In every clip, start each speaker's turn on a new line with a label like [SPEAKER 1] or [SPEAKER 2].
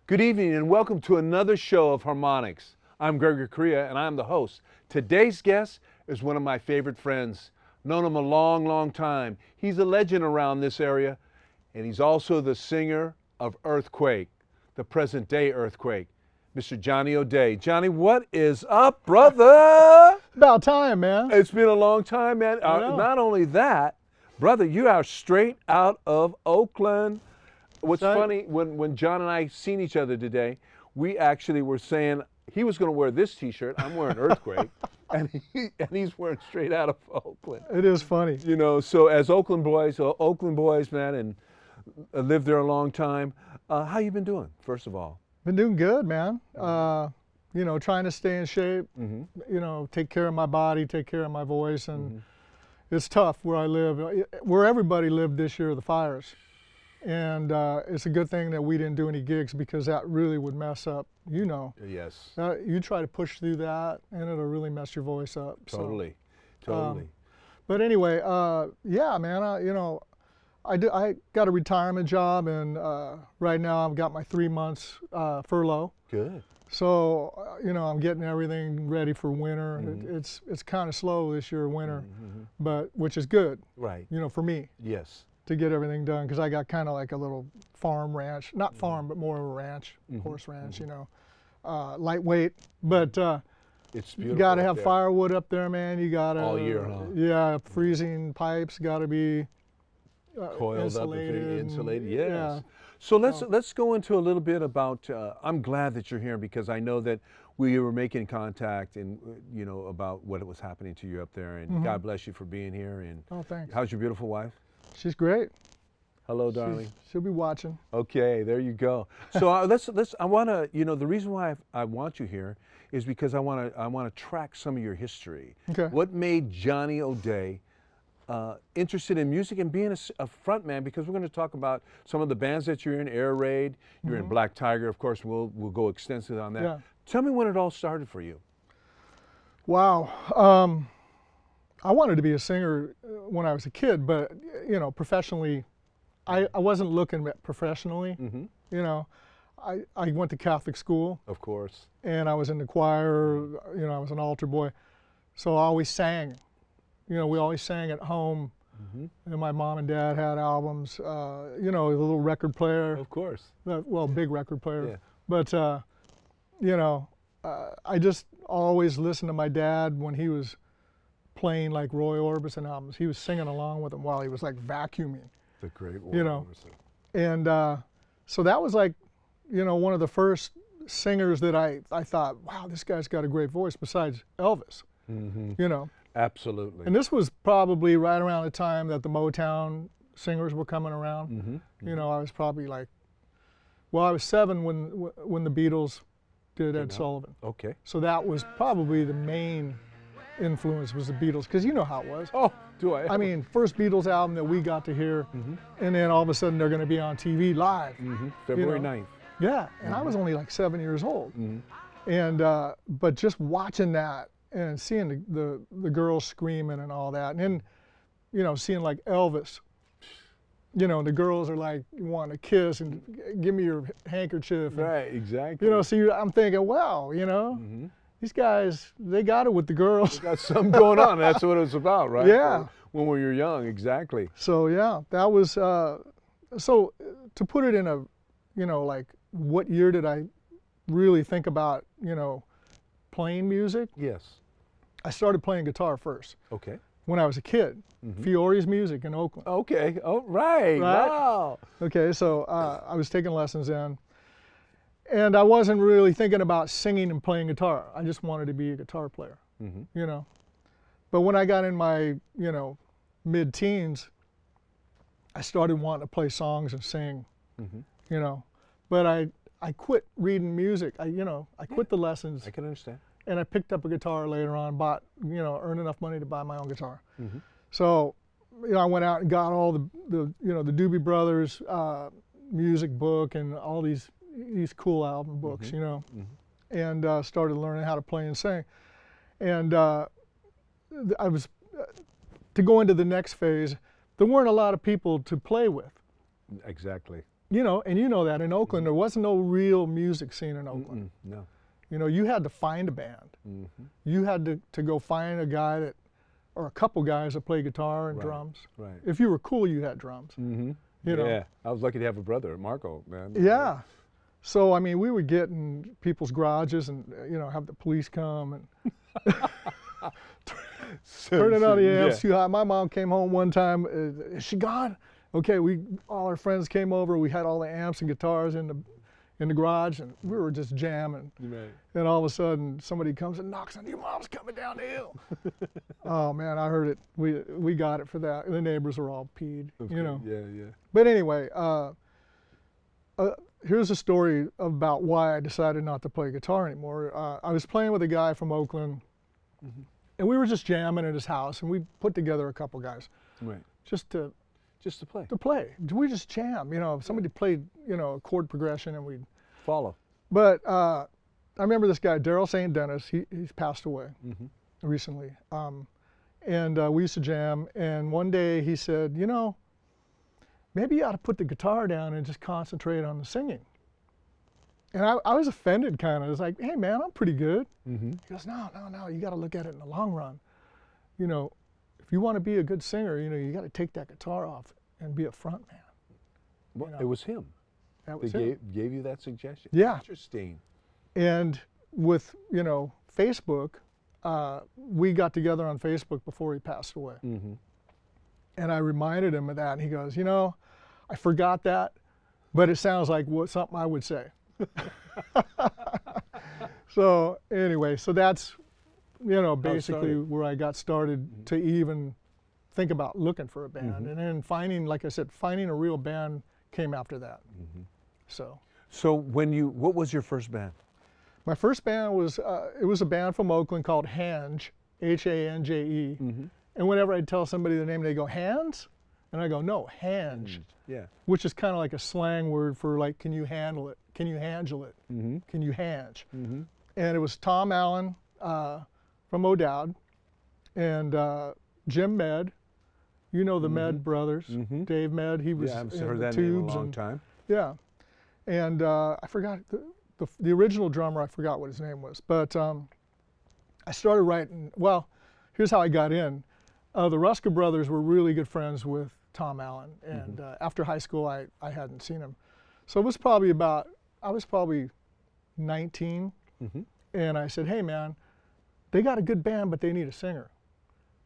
[SPEAKER 1] Good evening and welcome to another show of Harmonics. I'm Gregory Correa and I'm the host. Today's guest is one of my favorite friends. Known him a long, long time. He's a legend around this area and he's also the singer of Earth Quake, the present day Earth Quake, Mr. Johnny O'Day. Johnny, what is up, brother?
[SPEAKER 2] About time, man.
[SPEAKER 1] It's been a long time, man. Not only that, brother, you are straight out of Oakland. What's funny, when John and I seen each other today, we actually were saying he was going to wear this T-shirt. I'm wearing Earthquake, and he's wearing straight out of Oakland.
[SPEAKER 2] It is funny.
[SPEAKER 1] You know, so as Oakland boys, man, and lived there a long time. How you been doing, first of all?
[SPEAKER 2] Been doing good, man. You know, trying to stay in shape, you know, take care of my body, take care of my voice, and it's tough where I live. Where everybody lived this year, the fires. And it's a good thing that we didn't do any gigs because that really would mess up, you know.
[SPEAKER 1] Yes.
[SPEAKER 2] You try to push through that and it'll really mess your voice up.
[SPEAKER 1] Totally,
[SPEAKER 2] so,
[SPEAKER 1] totally.
[SPEAKER 2] But anyway, yeah, man, you know, I got a retirement job and right now I've got my 3 months furlough.
[SPEAKER 1] Good.
[SPEAKER 2] So, you know, I'm getting everything ready for winter. It's kind of slow this year, winter, but which is good.
[SPEAKER 1] Right.
[SPEAKER 2] You know, for me.
[SPEAKER 1] Yes.
[SPEAKER 2] To get everything done, because I got kind of like a little farm ranch, not farm, but more of a ranch, horse ranch, you know, lightweight, but
[SPEAKER 1] it's
[SPEAKER 2] beautiful. You got to have firewood up there, man. You got to
[SPEAKER 1] all year, huh?
[SPEAKER 2] Yeah, freezing pipes got to be
[SPEAKER 1] coiled
[SPEAKER 2] insulated,
[SPEAKER 1] up, insulated. Yes.
[SPEAKER 2] Yeah.
[SPEAKER 1] So let's go into a little bit about. I'm glad that you're here because I know that we were making contact and you know about what was happening to you up there, and God bless you for being here. And
[SPEAKER 2] oh, thanks.
[SPEAKER 1] How's your beautiful wife?
[SPEAKER 2] She's great.
[SPEAKER 1] Hello, darling.
[SPEAKER 2] She'll be watching.
[SPEAKER 1] Okay, there you go. So I want to, you know, the reason why I want you here is because I want to track some of your history.
[SPEAKER 2] Okay.
[SPEAKER 1] What made Johnny O'Day interested in music and being a front man? Because we're going to talk about some of the bands that you're in, Air Raid, you're in Black Tiger, of course. We'll go extensive on that.
[SPEAKER 2] Yeah.
[SPEAKER 1] Tell me when it all started for you.
[SPEAKER 2] Wow. I wanted to be a singer when I was a kid, but you know, professionally, I wasn't looking at professionally. You know, I went to Catholic school.
[SPEAKER 1] Of course.
[SPEAKER 2] And I was in the choir. You know, I was an altar boy, so I always sang. You know, we always sang at home. And my mom and dad had albums. You know, the little record player.
[SPEAKER 1] Of course.
[SPEAKER 2] Well, big record player.
[SPEAKER 1] Yeah.
[SPEAKER 2] But you know, I just always listened to my dad when he was playing like Roy Orbison albums. He was singing along with them while he was like vacuuming.
[SPEAKER 1] The great Roy
[SPEAKER 2] you know.
[SPEAKER 1] Orbison.
[SPEAKER 2] And so that was like, you know, one of the first singers that I thought, wow, this guy's got a great voice besides Elvis. You know.
[SPEAKER 1] Absolutely.
[SPEAKER 2] And this was probably right around the time that the Motown singers were coming around. You know, I was probably like, well, I was 7 when the Beatles did Ed Sullivan. Okay. So that was probably the main influence was the Beatles, because you know how it was.
[SPEAKER 1] Oh, do I?
[SPEAKER 2] I mean, first Beatles album that we got to hear, and then all of a sudden they're going to be on TV live.
[SPEAKER 1] February 9th.
[SPEAKER 2] Yeah, and I was only like 7 years old. And but just watching that and seeing the girls screaming and all that, and then, you know, seeing like Elvis, you know, the girls are like wanting to kiss and give me your handkerchief.
[SPEAKER 1] Right, exactly.
[SPEAKER 2] You know, so I'm thinking, wow, you know. These guys, they got it with the girls.
[SPEAKER 1] Got something going on. That's what it's about, right?
[SPEAKER 2] Yeah.
[SPEAKER 1] When we were young, exactly.
[SPEAKER 2] So yeah, that was, so to put it in a, you know, like what year did I really think about, you know, playing music?
[SPEAKER 1] Yes.
[SPEAKER 2] I started playing guitar first.
[SPEAKER 1] Okay.
[SPEAKER 2] When I was a kid. Fiore's Music in Oakland.
[SPEAKER 1] Okay. Oh, right. Wow.
[SPEAKER 2] Okay, so I was taking lessons then. And I wasn't really thinking about singing and playing guitar. I just wanted to be a guitar player, you know. But when I got in my, you know, mid-teens, I started wanting to play songs and sing, you know. But I quit reading music. I quit the lessons.
[SPEAKER 1] I can understand.
[SPEAKER 2] And I picked up a guitar later on, earned enough money to buy my own guitar.
[SPEAKER 1] Mm-hmm.
[SPEAKER 2] So, I went out and got all the Doobie Brothers music book and all these cool album books,
[SPEAKER 1] Mm-hmm.
[SPEAKER 2] and started learning how to play and sing. And I was, to go into the next phase, there weren't a lot of people to play with.
[SPEAKER 1] Exactly.
[SPEAKER 2] And you know that in Oakland, there wasn't no real music scene in Oakland.
[SPEAKER 1] No.
[SPEAKER 2] You had to find a band.
[SPEAKER 1] Mm-hmm.
[SPEAKER 2] You had to go find a guy or a couple guys that play guitar and drums.
[SPEAKER 1] Right.
[SPEAKER 2] If you were cool, you had drums.
[SPEAKER 1] Mm-hmm.
[SPEAKER 2] Yeah,
[SPEAKER 1] I was lucky to have a brother, Marco, man.
[SPEAKER 2] Yeah. So, we would get in people's garages and, have the police come and turning on the amps too high. My mom came home one time, is she gone? Okay, all our friends came over, we had all the amps and guitars in the garage, and we were just jamming.
[SPEAKER 1] Right.
[SPEAKER 2] And all of a sudden, somebody comes and knocks on, your mom's coming down the hill. Oh man, I heard it. We got it for that. And the neighbors were all peed,
[SPEAKER 1] Yeah.
[SPEAKER 2] But anyway, here's a story about why I decided not to play guitar anymore. I was playing with a guy from Oakland,
[SPEAKER 1] Mm-hmm.
[SPEAKER 2] and we were just jamming at his house, and we put together a couple guys.
[SPEAKER 1] Right.
[SPEAKER 2] Just to
[SPEAKER 1] play.
[SPEAKER 2] To play. We just jam, somebody played, a chord progression and we'd
[SPEAKER 1] Follow.
[SPEAKER 2] But I remember this guy, Daryl St. Dennis, he's passed away
[SPEAKER 1] Mm-hmm.
[SPEAKER 2] recently. And we used to jam, and one day he said, maybe you ought to put the guitar down and just concentrate on the singing. And I was offended kind of. I was like, hey man, I'm pretty good.
[SPEAKER 1] Mm-hmm.
[SPEAKER 2] He goes, no, you got to look at it in the long run. If you want to be a good singer, you got to take that guitar off and be a front man.
[SPEAKER 1] Well, it was him.
[SPEAKER 2] That was
[SPEAKER 1] They gave you that suggestion.
[SPEAKER 2] Yeah.
[SPEAKER 1] Interesting.
[SPEAKER 2] And with, Facebook, we got together on Facebook before he passed away.
[SPEAKER 1] Mm-hmm.
[SPEAKER 2] And I reminded him of that, and he goes, I forgot that, but it sounds like something I would say. So anyway, so that's, basically where I got started to even think about looking for a band.
[SPEAKER 1] Mm-hmm.
[SPEAKER 2] And then finding a real band came after that.
[SPEAKER 1] Mm-hmm.
[SPEAKER 2] So
[SPEAKER 1] what was your first band?
[SPEAKER 2] my first band was, it was a band from Oakland called Hange, H-A-N-J-E.
[SPEAKER 1] Mm-hmm.
[SPEAKER 2] And whenever I'd tell somebody the name, they go, Hands? And I go, no, Hange.
[SPEAKER 1] Yeah.
[SPEAKER 2] Which is kind of like a slang word for like, can you handle it? Can you handle it?
[SPEAKER 1] Mm-hmm.
[SPEAKER 2] Can you hange?
[SPEAKER 1] Mm-hmm.
[SPEAKER 2] And it was Tom Allen from O'Dowd and Jim Med. You know the Med brothers, Dave Med. He was
[SPEAKER 1] I haven't
[SPEAKER 2] in
[SPEAKER 1] heard
[SPEAKER 2] the
[SPEAKER 1] that name in a
[SPEAKER 2] Tubes
[SPEAKER 1] long time.
[SPEAKER 2] Yeah, and I forgot the original drummer. I forgot what his name was, but I started writing. Well, here's how I got in. The Ruska brothers were really good friends with Tom Allen, and after high school, I hadn't seen him, so it was probably I was probably 19, and I said, hey man, they got a good band, but they need a singer,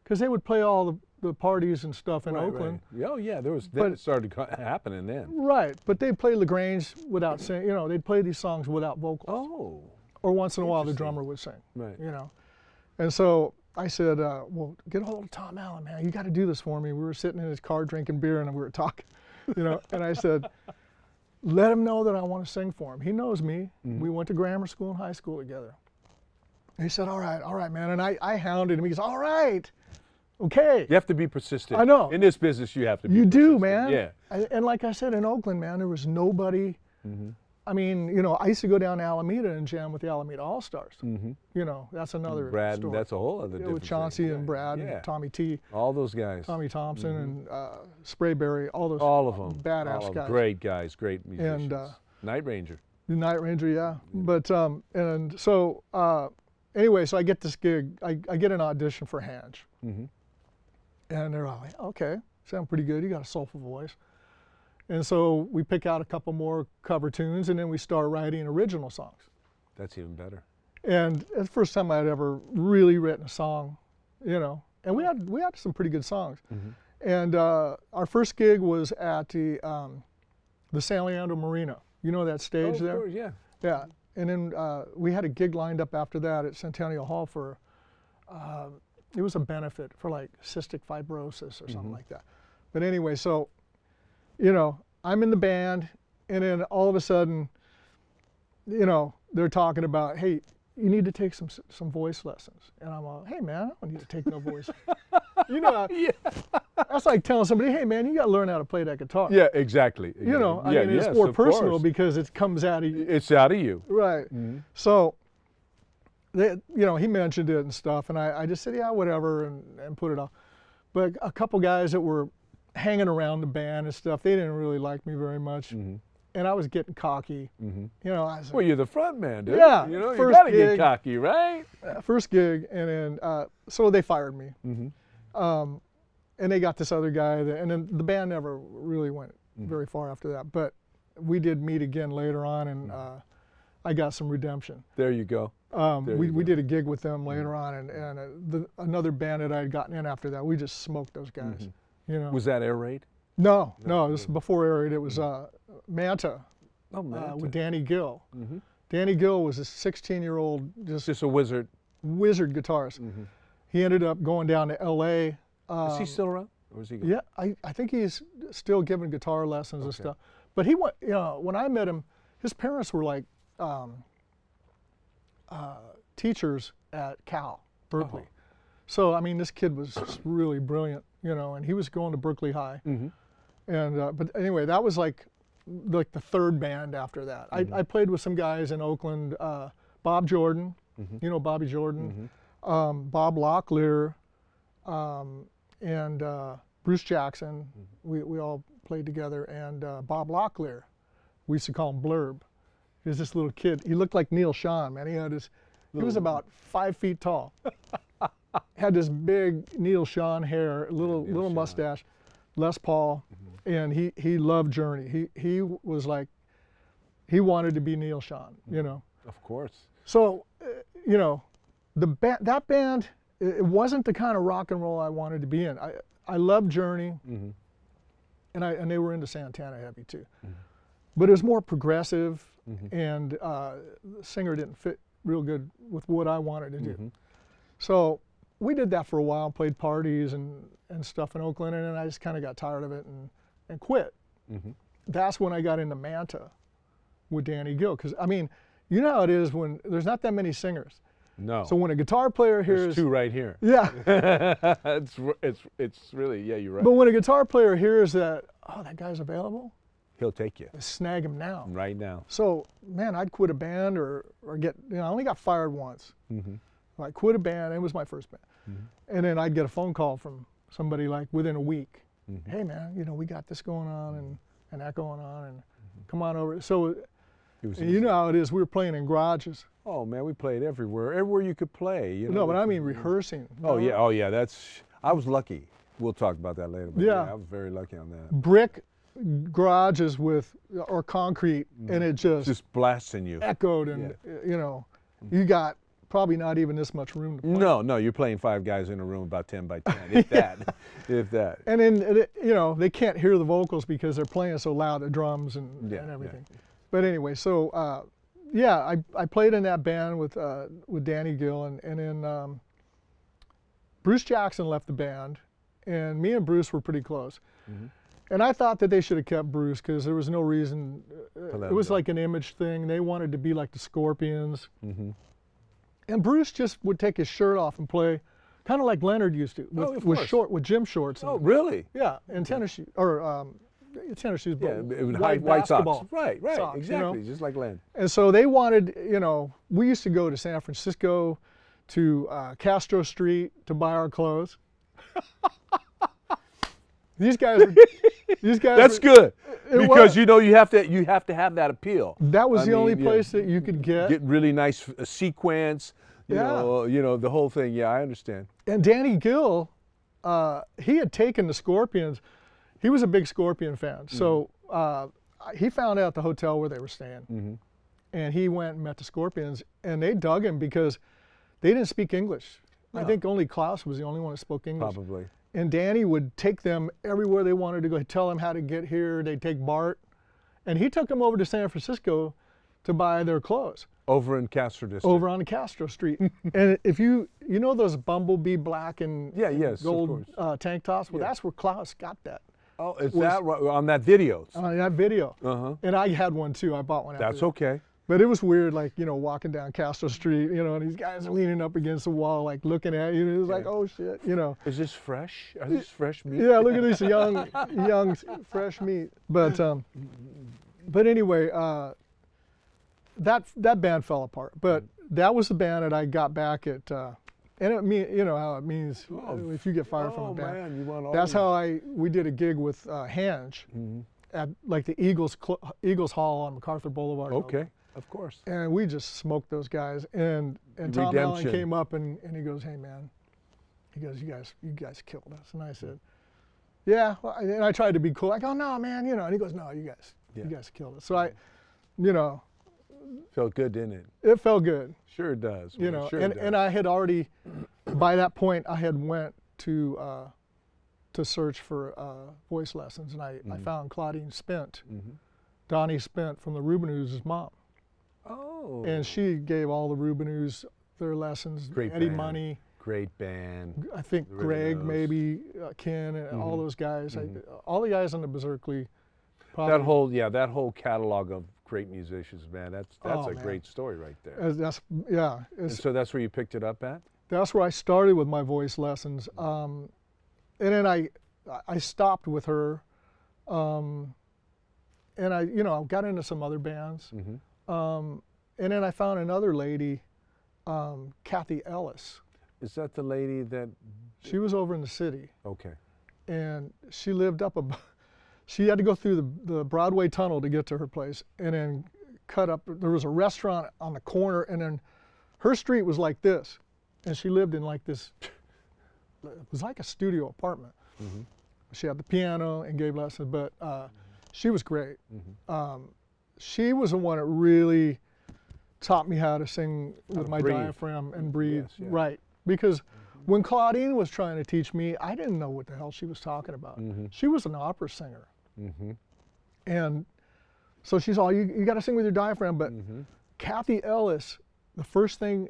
[SPEAKER 2] because they would play all the parties and stuff in Oakland.
[SPEAKER 1] Right. Oh yeah, it started happening then.
[SPEAKER 2] Right, but they'd play LaGrange without singing. They'd play these songs without vocals.
[SPEAKER 1] Oh.
[SPEAKER 2] Or once in a while the drummer would sing.
[SPEAKER 1] Right.
[SPEAKER 2] And so I said, well, get a hold of Tom Allen, man. You got to do this for me. We were sitting in his car drinking beer and we were talking, and I said, let him know that I want to sing for him. He knows me. We went to grammar school and high school together. And he said, all right, man. And I hounded him. He goes, all right. Okay.
[SPEAKER 1] You have to be persistent.
[SPEAKER 2] I know.
[SPEAKER 1] In this business, you have to be
[SPEAKER 2] You
[SPEAKER 1] persistent.
[SPEAKER 2] do, man.
[SPEAKER 1] Yeah.
[SPEAKER 2] And like I said, in Oakland, man, there was nobody. I mean, I used to go down to Alameda and jam with the Alameda All-Stars. That's another
[SPEAKER 1] Brad,
[SPEAKER 2] story.
[SPEAKER 1] that's a whole other different
[SPEAKER 2] with Chauncey
[SPEAKER 1] thing.
[SPEAKER 2] and Brad and Tommy T.
[SPEAKER 1] All those guys.
[SPEAKER 2] Tommy Thompson and Sprayberry, all those
[SPEAKER 1] All of them.
[SPEAKER 2] badass
[SPEAKER 1] all of them.
[SPEAKER 2] guys.
[SPEAKER 1] Great guys, great musicians.
[SPEAKER 2] And
[SPEAKER 1] Night Ranger.
[SPEAKER 2] the Night Ranger, yeah. But and so anyway, so I get this gig. I get an audition for Hange. And they're all like, okay, sound pretty good. You got a soulful voice. And so we pick out a couple more cover tunes, and then we start writing original songs.
[SPEAKER 1] That's even better.
[SPEAKER 2] And it's the first time I'd ever really written a song, And we had some pretty good songs. And our first gig was at the San Leandro Marina. You know that stage there?
[SPEAKER 1] Of course, yeah.
[SPEAKER 2] Yeah. And then we had a gig lined up after that at Centennial Hall for. It was a benefit for like cystic fibrosis or something like that. But anyway, so, I'm in the band And then all of a sudden, you know, they're talking about, hey, you need to take some voice lessons. And I'm like, hey man, I don't need to take no voice. You know,
[SPEAKER 1] Yeah.
[SPEAKER 2] that's like telling somebody, hey man, you got to learn how to play that guitar.
[SPEAKER 1] Yeah, exactly.
[SPEAKER 2] You know, I
[SPEAKER 1] Yeah,
[SPEAKER 2] mean, it's
[SPEAKER 1] yes,
[SPEAKER 2] more
[SPEAKER 1] of
[SPEAKER 2] personal
[SPEAKER 1] course.
[SPEAKER 2] because it comes out of you.
[SPEAKER 1] It's out of you.
[SPEAKER 2] Right. So, they, you know, he mentioned it and stuff, and I just said, yeah, whatever, and put it off. But a couple guys that were hanging around the band and stuff, they didn't really like me very much. And I was getting cocky. You know, I was
[SPEAKER 1] Well, you're the front man, dude.
[SPEAKER 2] Yeah,
[SPEAKER 1] You know, you
[SPEAKER 2] first
[SPEAKER 1] got to get
[SPEAKER 2] gig.
[SPEAKER 1] cocky, right?
[SPEAKER 2] first gig, and then so they fired me. And they got this other guy, and then the band never really went very far after that. But we did meet again later on, and I got some redemption.
[SPEAKER 1] There you go.
[SPEAKER 2] We did a gig with them later on, and another band that I had gotten in after that, we just smoked those guys. You know.
[SPEAKER 1] Was that Air Raid?
[SPEAKER 2] No, this was before Air Raid. It was Manta,
[SPEAKER 1] Oh, man.
[SPEAKER 2] with Danny Gill. Danny Gill was a 16-year-old
[SPEAKER 1] Just a wizard.
[SPEAKER 2] wizard guitarist. He ended up going down to L.A.
[SPEAKER 1] Is he still around? Or is he gone?
[SPEAKER 2] Yeah, I think he's still giving guitar lessons and stuff. But he went, you know, when I met him, his parents were like teachers at Cal, Berkeley. So, I mean, this kid was just really brilliant, you know, and he was going to Berkeley High. And, but anyway, that was like the third band after that. I played with some guys in Oakland, Bob Jordan, you know Bobby Jordan, Bob Locklear, and Bruce Jackson. We all played together, and Bob Locklear, we used to call him Blurb. He was this little kid. He looked like Neil Sean, man. He was about 5 feet tall. Had this big Neil Sean hair, little mustache, Les Paul, and he loved Journey. He was like, he wanted to be Neil Sean, you know.
[SPEAKER 1] Of course.
[SPEAKER 2] So, you know, that band, it wasn't the kind of rock and roll I wanted to be in. I loved Journey, and they were into Santana heavy too. But it was more progressive, and the singer didn't fit real good with what I wanted to do. So we did that for a while, played parties and stuff in Oakland, and then I just kind of got tired of it and quit. That's when I got into Manta with Danny Gill, because I mean, you know how it is when there's not that many singers.
[SPEAKER 1] No.
[SPEAKER 2] So when a guitar player hears,
[SPEAKER 1] There's two right here.
[SPEAKER 2] yeah,
[SPEAKER 1] it's really, yeah, you're right.
[SPEAKER 2] but when a guitar player hears that, oh, that guy's available,
[SPEAKER 1] He'll take you
[SPEAKER 2] snag him now.
[SPEAKER 1] right now.
[SPEAKER 2] So man, I'd quit a band or get, you know, I only got fired once. I quit a band. It was my first band, and then I'd get a phone call from somebody like within a week. Hey man, you know, we got this going on and that going on, and come on over. So
[SPEAKER 1] It was
[SPEAKER 2] you know how it is. We were playing in garages.
[SPEAKER 1] Oh man, we played everywhere you could play. You know,
[SPEAKER 2] No, but I mean rehearsing.
[SPEAKER 1] Oh yeah. I was lucky. We'll talk about that later. But
[SPEAKER 2] Yeah.
[SPEAKER 1] I was very lucky on that.
[SPEAKER 2] Brick garages or concrete, and it just
[SPEAKER 1] blasting you.
[SPEAKER 2] echoed, and you know, you got probably not even this much room to play.
[SPEAKER 1] No, you're playing 5 guys in a room about 10 by 10, if that, if that.
[SPEAKER 2] And then you know, they can't hear the vocals because they're playing so loud, the drums and everything. But anyway, so yeah, I played in that band with Danny Gill, and then Bruce Jackson left the band, and me and Bruce were pretty close. And I thought that they should have kept Bruce because there was no reason. It was like an image thing. They wanted to be like the Scorpions. And Bruce just would take his shirt off and play, kind of like Leonard used to, with gym shorts. And,
[SPEAKER 1] Oh, really?
[SPEAKER 2] yeah, and tennis shoes, or tennis shoes,
[SPEAKER 1] Yeah,
[SPEAKER 2] but
[SPEAKER 1] it was
[SPEAKER 2] white
[SPEAKER 1] white
[SPEAKER 2] basketball
[SPEAKER 1] socks. Right,
[SPEAKER 2] socks, you
[SPEAKER 1] exactly,
[SPEAKER 2] know?
[SPEAKER 1] just like Len.
[SPEAKER 2] And so they wanted, you know, we used to go to San Francisco, to Castro Street to buy our clothes. These guys.
[SPEAKER 1] That's good, because you know you have to have that appeal.
[SPEAKER 2] That was the only place that you could get
[SPEAKER 1] really nice sequence. You know the whole thing. Yeah, I understand.
[SPEAKER 2] And Danny Gill, he had taken the Scorpions. He was a big Scorpion fan, so he found out the hotel where they were staying, and he went and met the Scorpions, and they dug him because they didn't speak English. I think only Klaus was the only one that spoke English.
[SPEAKER 1] Probably.
[SPEAKER 2] And Danny would take them everywhere they wanted to go. He'd tell them how to get here. They'd take Bart. And he took them over to San Francisco to buy their clothes.
[SPEAKER 1] Over in Castro District.
[SPEAKER 2] Over on Castro Street. And if you know those bumblebee black and
[SPEAKER 1] yes,
[SPEAKER 2] gold tank tops? Well, that's where Klaus got that.
[SPEAKER 1] Oh, is that on that video?
[SPEAKER 2] On that video.
[SPEAKER 1] Uh-huh.
[SPEAKER 2] And I had one too. I bought one.
[SPEAKER 1] That's okay.
[SPEAKER 2] But it was weird, like, you know, walking down Castro Street, you know, and these guys are leaning up against the wall, like looking at you. And it was like, oh shit, you know.
[SPEAKER 1] Is this fresh? Is this fresh meat?
[SPEAKER 2] Yeah, look at this young, fresh meat. But anyway, that band fell apart. But that was the band that I got back at, and you know how it means if you get fired from a band.
[SPEAKER 1] Man, you want all
[SPEAKER 2] That's how we did a gig with Hange at like the Eagles Hall on MacArthur Boulevard.
[SPEAKER 1] Okay, of course.
[SPEAKER 2] And we just smoked those guys. And Tom Allen came up and he goes, hey man, he goes, you guys killed us. And I said, yeah. And I tried to be cool. I go, no man, you know. And he goes, no, you guys killed us. So I, you know.
[SPEAKER 1] Felt good, didn't it?
[SPEAKER 2] It felt good.
[SPEAKER 1] Sure does.
[SPEAKER 2] You know,
[SPEAKER 1] sure
[SPEAKER 2] and I had already, by that point, I had went to search for voice lessons, and I found Claudine Spent, Donnie Spent from the Rubinoos' mom.
[SPEAKER 1] Oh.
[SPEAKER 2] And she gave all the Rubinoos their lessons.
[SPEAKER 1] Great
[SPEAKER 2] Eddie
[SPEAKER 1] band.
[SPEAKER 2] Money.
[SPEAKER 1] Great band.
[SPEAKER 2] I think Greg, maybe Ken, and all those guys. All the guys on the Berserkly.
[SPEAKER 1] That whole catalog of great musicians, man. That's a great story right there.
[SPEAKER 2] And
[SPEAKER 1] so that's where you picked it up at?
[SPEAKER 2] That's where I started with my voice lessons. And then I stopped with her. And I got into some other bands. And then I found another lady, Kathy Ellis.
[SPEAKER 1] Is that the lady that?
[SPEAKER 2] She was over in the city.
[SPEAKER 1] Okay.
[SPEAKER 2] And she lived up above. She had to go through the Broadway tunnel to get to her place, and then cut up. There was a restaurant on the corner, and then her street was like this, and she lived in like this. It was like a studio apartment. She had the piano and gave lessons, but she was great. She was the one that really taught me how to sing with my diaphragm and breathe right, because when Claudine was trying to teach me, I didn't know what the hell she was talking about. She was an opera singer. And so she's all, you got to sing with your diaphragm. But Kathy Ellis, first you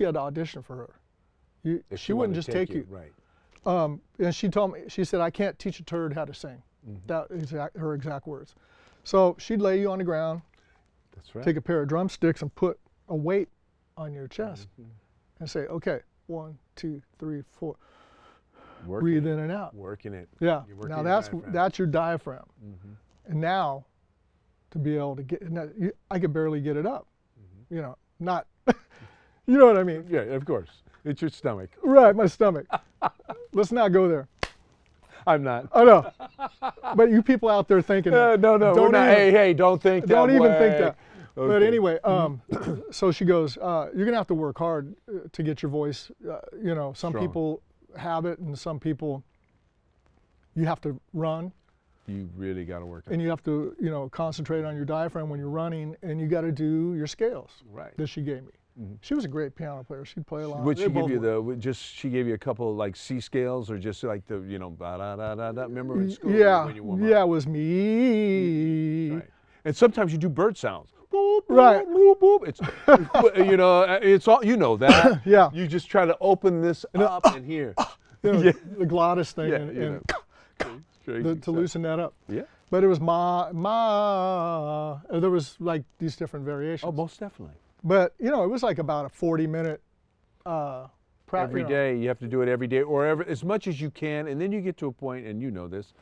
[SPEAKER 2] had to audition for her. She wouldn't just take you.
[SPEAKER 1] Right.
[SPEAKER 2] And she told me, she said, I can't teach a turd how to sing. That is her exact words. So she'd lay you on the ground,
[SPEAKER 1] that's right.
[SPEAKER 2] Take a pair of drumsticks and put a weight on your chest and say, okay, 1, 2, 3, 4. Breathe in and out.
[SPEAKER 1] Working it.
[SPEAKER 2] Yeah. Now that's your diaphragm. And now, to be able to get, I could barely get it up. You know, not, you know what I mean?
[SPEAKER 1] Yeah, of course. It's your stomach.
[SPEAKER 2] Right, my stomach. Let's not go there.
[SPEAKER 1] I'm not.
[SPEAKER 2] I know. But you people out there thinking that.
[SPEAKER 1] No, we're not. Hey, don't think that
[SPEAKER 2] Don't even
[SPEAKER 1] way.
[SPEAKER 2] think that.
[SPEAKER 1] Okay.
[SPEAKER 2] But anyway, so she goes, you're going to have to work hard to get your voice. You know, some people have it, and some people, you have to run.
[SPEAKER 1] You really got to work on it.
[SPEAKER 2] And you have to, you know, concentrate on your diaphragm when you're running, and you got to do your scales that she gave me. She was a great piano player. She'd play along.
[SPEAKER 1] Would she give you she gave you a couple like C scales, or just like the, you know, ba da da da da? Remember in school when you warm up?
[SPEAKER 2] Yeah, it was me.
[SPEAKER 1] Right. And sometimes you do bird sounds.
[SPEAKER 2] Right.
[SPEAKER 1] Boop, boop. It's, you know, it's all, you know that.
[SPEAKER 2] Yeah.
[SPEAKER 1] You just try to open this up and here.
[SPEAKER 2] You know, the glottis thing, to loosen that up.
[SPEAKER 1] Yeah.
[SPEAKER 2] But it was ma. There was like these different variations.
[SPEAKER 1] Oh, most definitely.
[SPEAKER 2] But you know, it was like about a 40-minute
[SPEAKER 1] every day. You have to do it every day, or as much as you can, and then you get to a point, and you know this,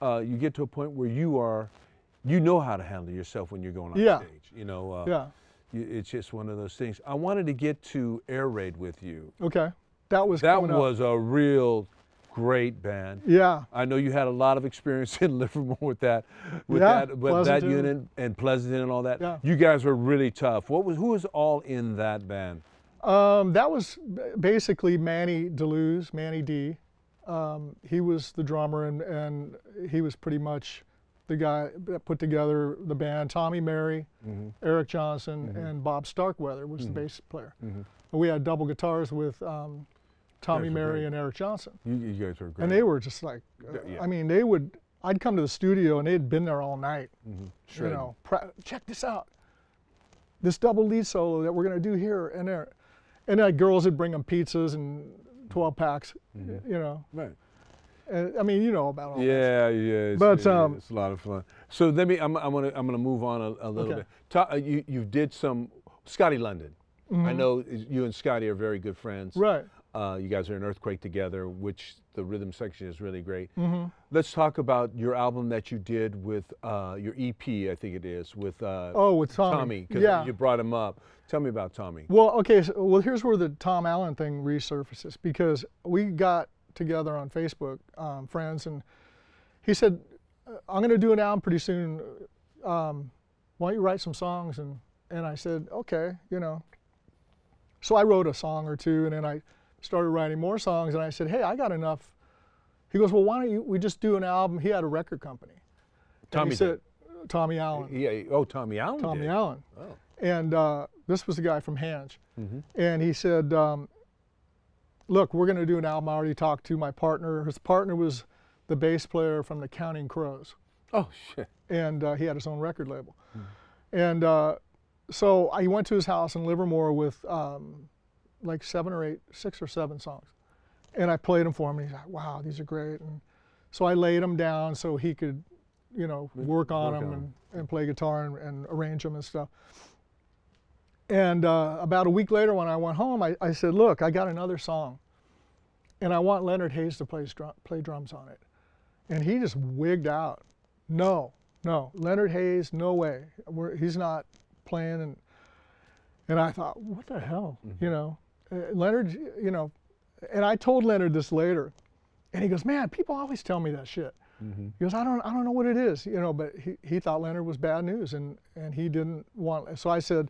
[SPEAKER 1] you get to a point where you know how to handle yourself when you're going on stage. You know, it's just one of those things. I wanted to get to Air Raid with you.
[SPEAKER 2] Okay, that was
[SPEAKER 1] a real great band.
[SPEAKER 2] Yeah,
[SPEAKER 1] I know you had a lot of experience in Livermore with that unit and Pleasanton and all that.
[SPEAKER 2] Yeah.
[SPEAKER 1] You guys were really tough. Who was all in that band?
[SPEAKER 2] That was basically Manny D. He was the drummer, and he was pretty much the guy that put together the band. Tommy Mary, Eric Johnson, and Bob Starkweather was the bass player. We had double guitars with Tommy Mary and Eric Johnson.
[SPEAKER 1] You guys were great.
[SPEAKER 2] And they were just like, I mean, I'd come to the studio and they'd been there all night. You know, check this out. This double lead solo that we're going to do here and there. And girls would bring them pizzas and 12 packs, you know.
[SPEAKER 1] Right.
[SPEAKER 2] I mean, you know about all that.
[SPEAKER 1] Yeah, yeah.
[SPEAKER 2] But,
[SPEAKER 1] it's a lot of fun. So let me. I'm gonna move on a little
[SPEAKER 2] Okay.
[SPEAKER 1] bit. You did some Scotty London. I know you and Scotty are very good friends.
[SPEAKER 2] Right.
[SPEAKER 1] You guys are in Earth Quake together, which the rhythm section is really great.
[SPEAKER 2] Mm-hmm.
[SPEAKER 1] Let's talk about your album that you did with your EP, I think it is, with
[SPEAKER 2] With Tommy.
[SPEAKER 1] because
[SPEAKER 2] Yeah.
[SPEAKER 1] you brought him up. Tell me about Tommy.
[SPEAKER 2] Well, okay. So, here's where the Tom Allen thing resurfaces, because we got together on Facebook, friends, and he said, "I'm going to do an album pretty soon. Why don't you write some songs?" And I said, "Okay, you know." So I wrote a song or two, and then I started writing more songs, and I said, "Hey, I got enough." He goes, "Well, why don't we just do an album?" He had a record company. And
[SPEAKER 1] Tommy
[SPEAKER 2] he said, Tommy Allen.
[SPEAKER 1] Yeah. Oh, Tommy Allen.
[SPEAKER 2] Tommy
[SPEAKER 1] did.
[SPEAKER 2] Allen.
[SPEAKER 1] Oh.
[SPEAKER 2] And this was the guy from Hange. And he said, "Look, we're going to do an album." I already talked to my partner. His partner was the bass player from the Counting Crows.
[SPEAKER 1] Oh shit.
[SPEAKER 2] And he had his own record label. And so I went to his house in Livermore with like 6 or 7 songs. And I played them for him, and he's like, "Wow, these are great." And so I laid them down so he could, you know, work on them and play guitar and arrange them and stuff. And about a week later, when I went home, I said, "Look, I got another song, and I want Leonard Hayes to play drums on it." And he just wigged out. No, Leonard Hayes, no way. He's not playing. And I thought, what the hell, you know? Leonard, you know, and I told Leonard this later, and he goes, "Man, people always tell me that shit." He goes, I don't know what it is, you know, but he thought Leonard was bad news, and he didn't want. So I said,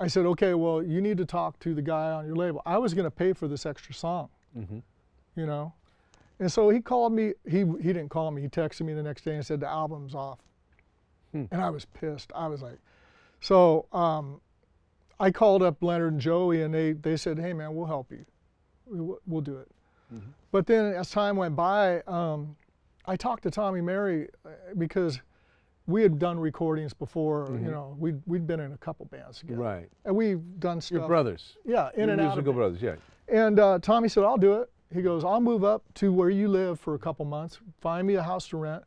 [SPEAKER 2] "Okay, well, you need to talk to the guy on your label." I was going to pay for this extra song, you know. And so he called me. He didn't call me. He texted me the next day and said the album's off. And I was pissed. I was like, so I called up Leonard and Joey, and they said, "Hey man, we'll help you. We'll do it." But then as time went by, I talked to Tommy Mary because we had done recordings before. You know, we'd been in a couple bands together.
[SPEAKER 1] Right.
[SPEAKER 2] And we've done stuff.
[SPEAKER 1] Your brothers.
[SPEAKER 2] Yeah, in and out of
[SPEAKER 1] musical
[SPEAKER 2] it.
[SPEAKER 1] brothers. Yeah.
[SPEAKER 2] And Tommy said, "I'll do it." He goes, "I'll move up to where you live for a couple months, find me a house to rent,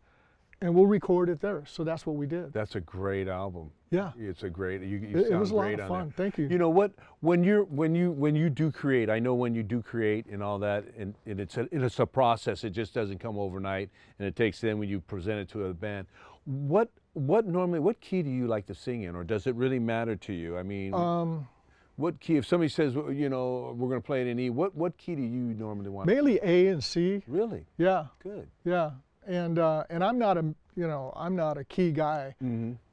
[SPEAKER 2] and we'll record it there." So that's what we did.
[SPEAKER 1] That's a great album.
[SPEAKER 2] Yeah.
[SPEAKER 1] It's a great. You
[SPEAKER 2] It
[SPEAKER 1] sound
[SPEAKER 2] was a lot
[SPEAKER 1] great
[SPEAKER 2] of
[SPEAKER 1] on
[SPEAKER 2] fun.
[SPEAKER 1] it.
[SPEAKER 2] Thank you.
[SPEAKER 1] You know what? When you do create, I know when you do create and all that, and it's a process. It just doesn't come overnight, and it takes then when you present it to a band. What key do you like to sing in, or does it really matter to you? I mean, what key? If somebody says, well, you know, we're going to play it in E, what key do you normally want?
[SPEAKER 2] Mainly A and C.
[SPEAKER 1] Really?
[SPEAKER 2] Yeah.
[SPEAKER 1] Good.
[SPEAKER 2] Yeah. And I'm not a key guy.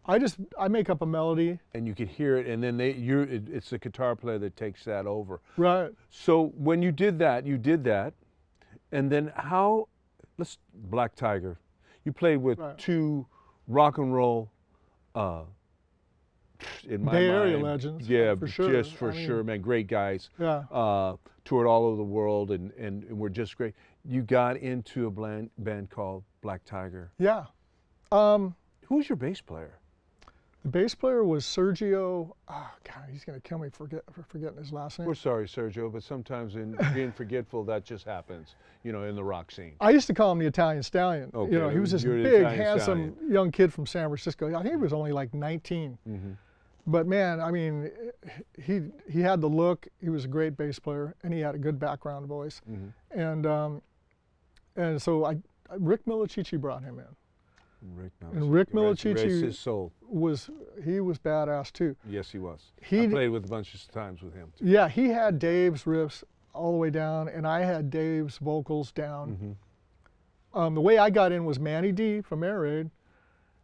[SPEAKER 2] I make up a melody.
[SPEAKER 1] And you can hear it, and then it's the guitar player that takes that over.
[SPEAKER 2] Right.
[SPEAKER 1] So when you did that, and then Black Tiger, you played with two rock and roll, in my
[SPEAKER 2] Bay Area
[SPEAKER 1] mind,
[SPEAKER 2] legends.
[SPEAKER 1] yeah,
[SPEAKER 2] for sure.
[SPEAKER 1] just for sure, man, great guys.
[SPEAKER 2] Yeah.
[SPEAKER 1] Toured all over the world, and were just great. You got into a band called Black Tiger.
[SPEAKER 2] Yeah.
[SPEAKER 1] Who's your bass player?
[SPEAKER 2] The bass player was Sergio. Oh, God, he's going to kill me for forgetting his last name.
[SPEAKER 1] We're sorry, Sergio, but sometimes in being forgetful, that just happens, you know, in the rock scene.
[SPEAKER 2] I used to call him the Italian Stallion.
[SPEAKER 1] Okay,
[SPEAKER 2] You know, he was this
[SPEAKER 1] you're the
[SPEAKER 2] big,
[SPEAKER 1] Italian
[SPEAKER 2] handsome
[SPEAKER 1] Stallion.
[SPEAKER 2] young kid from San Francisco. I think he was only like 19. But man, I mean, he had the look. He was a great bass player, and he had a good background voice. And so Rick Milicici brought him in. Rick Milicici
[SPEAKER 1] Rest his soul.
[SPEAKER 2] was badass too.
[SPEAKER 1] Yes, he was.
[SPEAKER 2] He
[SPEAKER 1] I played with a bunch of times with him too.
[SPEAKER 2] Yeah, he had Dave's riffs all the way down, and I had Dave's vocals down. The way I got in was Manny D from Air Raid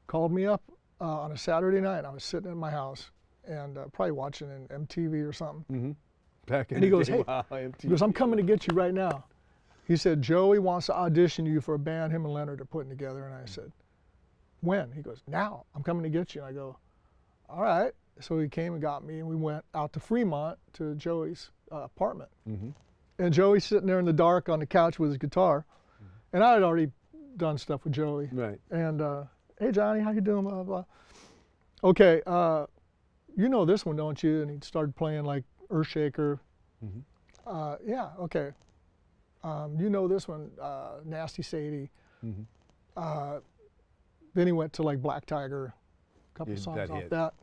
[SPEAKER 2] called me up on a Saturday night. I was sitting in my house and probably watching an MTV or something.
[SPEAKER 1] Back in
[SPEAKER 2] And he
[SPEAKER 1] the
[SPEAKER 2] goes,
[SPEAKER 1] day,
[SPEAKER 2] "Hey,"
[SPEAKER 1] wow,
[SPEAKER 2] he goes, "I'm coming to get you right now." He said, "Joey wants to audition you for a band him and Leonard are putting together." And I said, "When?" He goes, "Now, I'm coming to get you." And I go, "All right." So he came and got me, and we went out to Fremont to Joey's apartment. And Joey's sitting there in the dark on the couch with his guitar. And I had already done stuff with Joey.
[SPEAKER 1] Right.
[SPEAKER 2] And, "Hey, Johnny, how you doing?" Blah, blah. "Okay, you know this one, don't you?" And he started playing like Earthshaker. "Yeah, okay. You know this one, Nasty Sadie.
[SPEAKER 1] Mm-hmm.
[SPEAKER 2] Then he went to like Black Tiger, a couple
[SPEAKER 1] Yeah,
[SPEAKER 2] songs
[SPEAKER 1] that
[SPEAKER 2] off
[SPEAKER 1] hit.
[SPEAKER 2] that.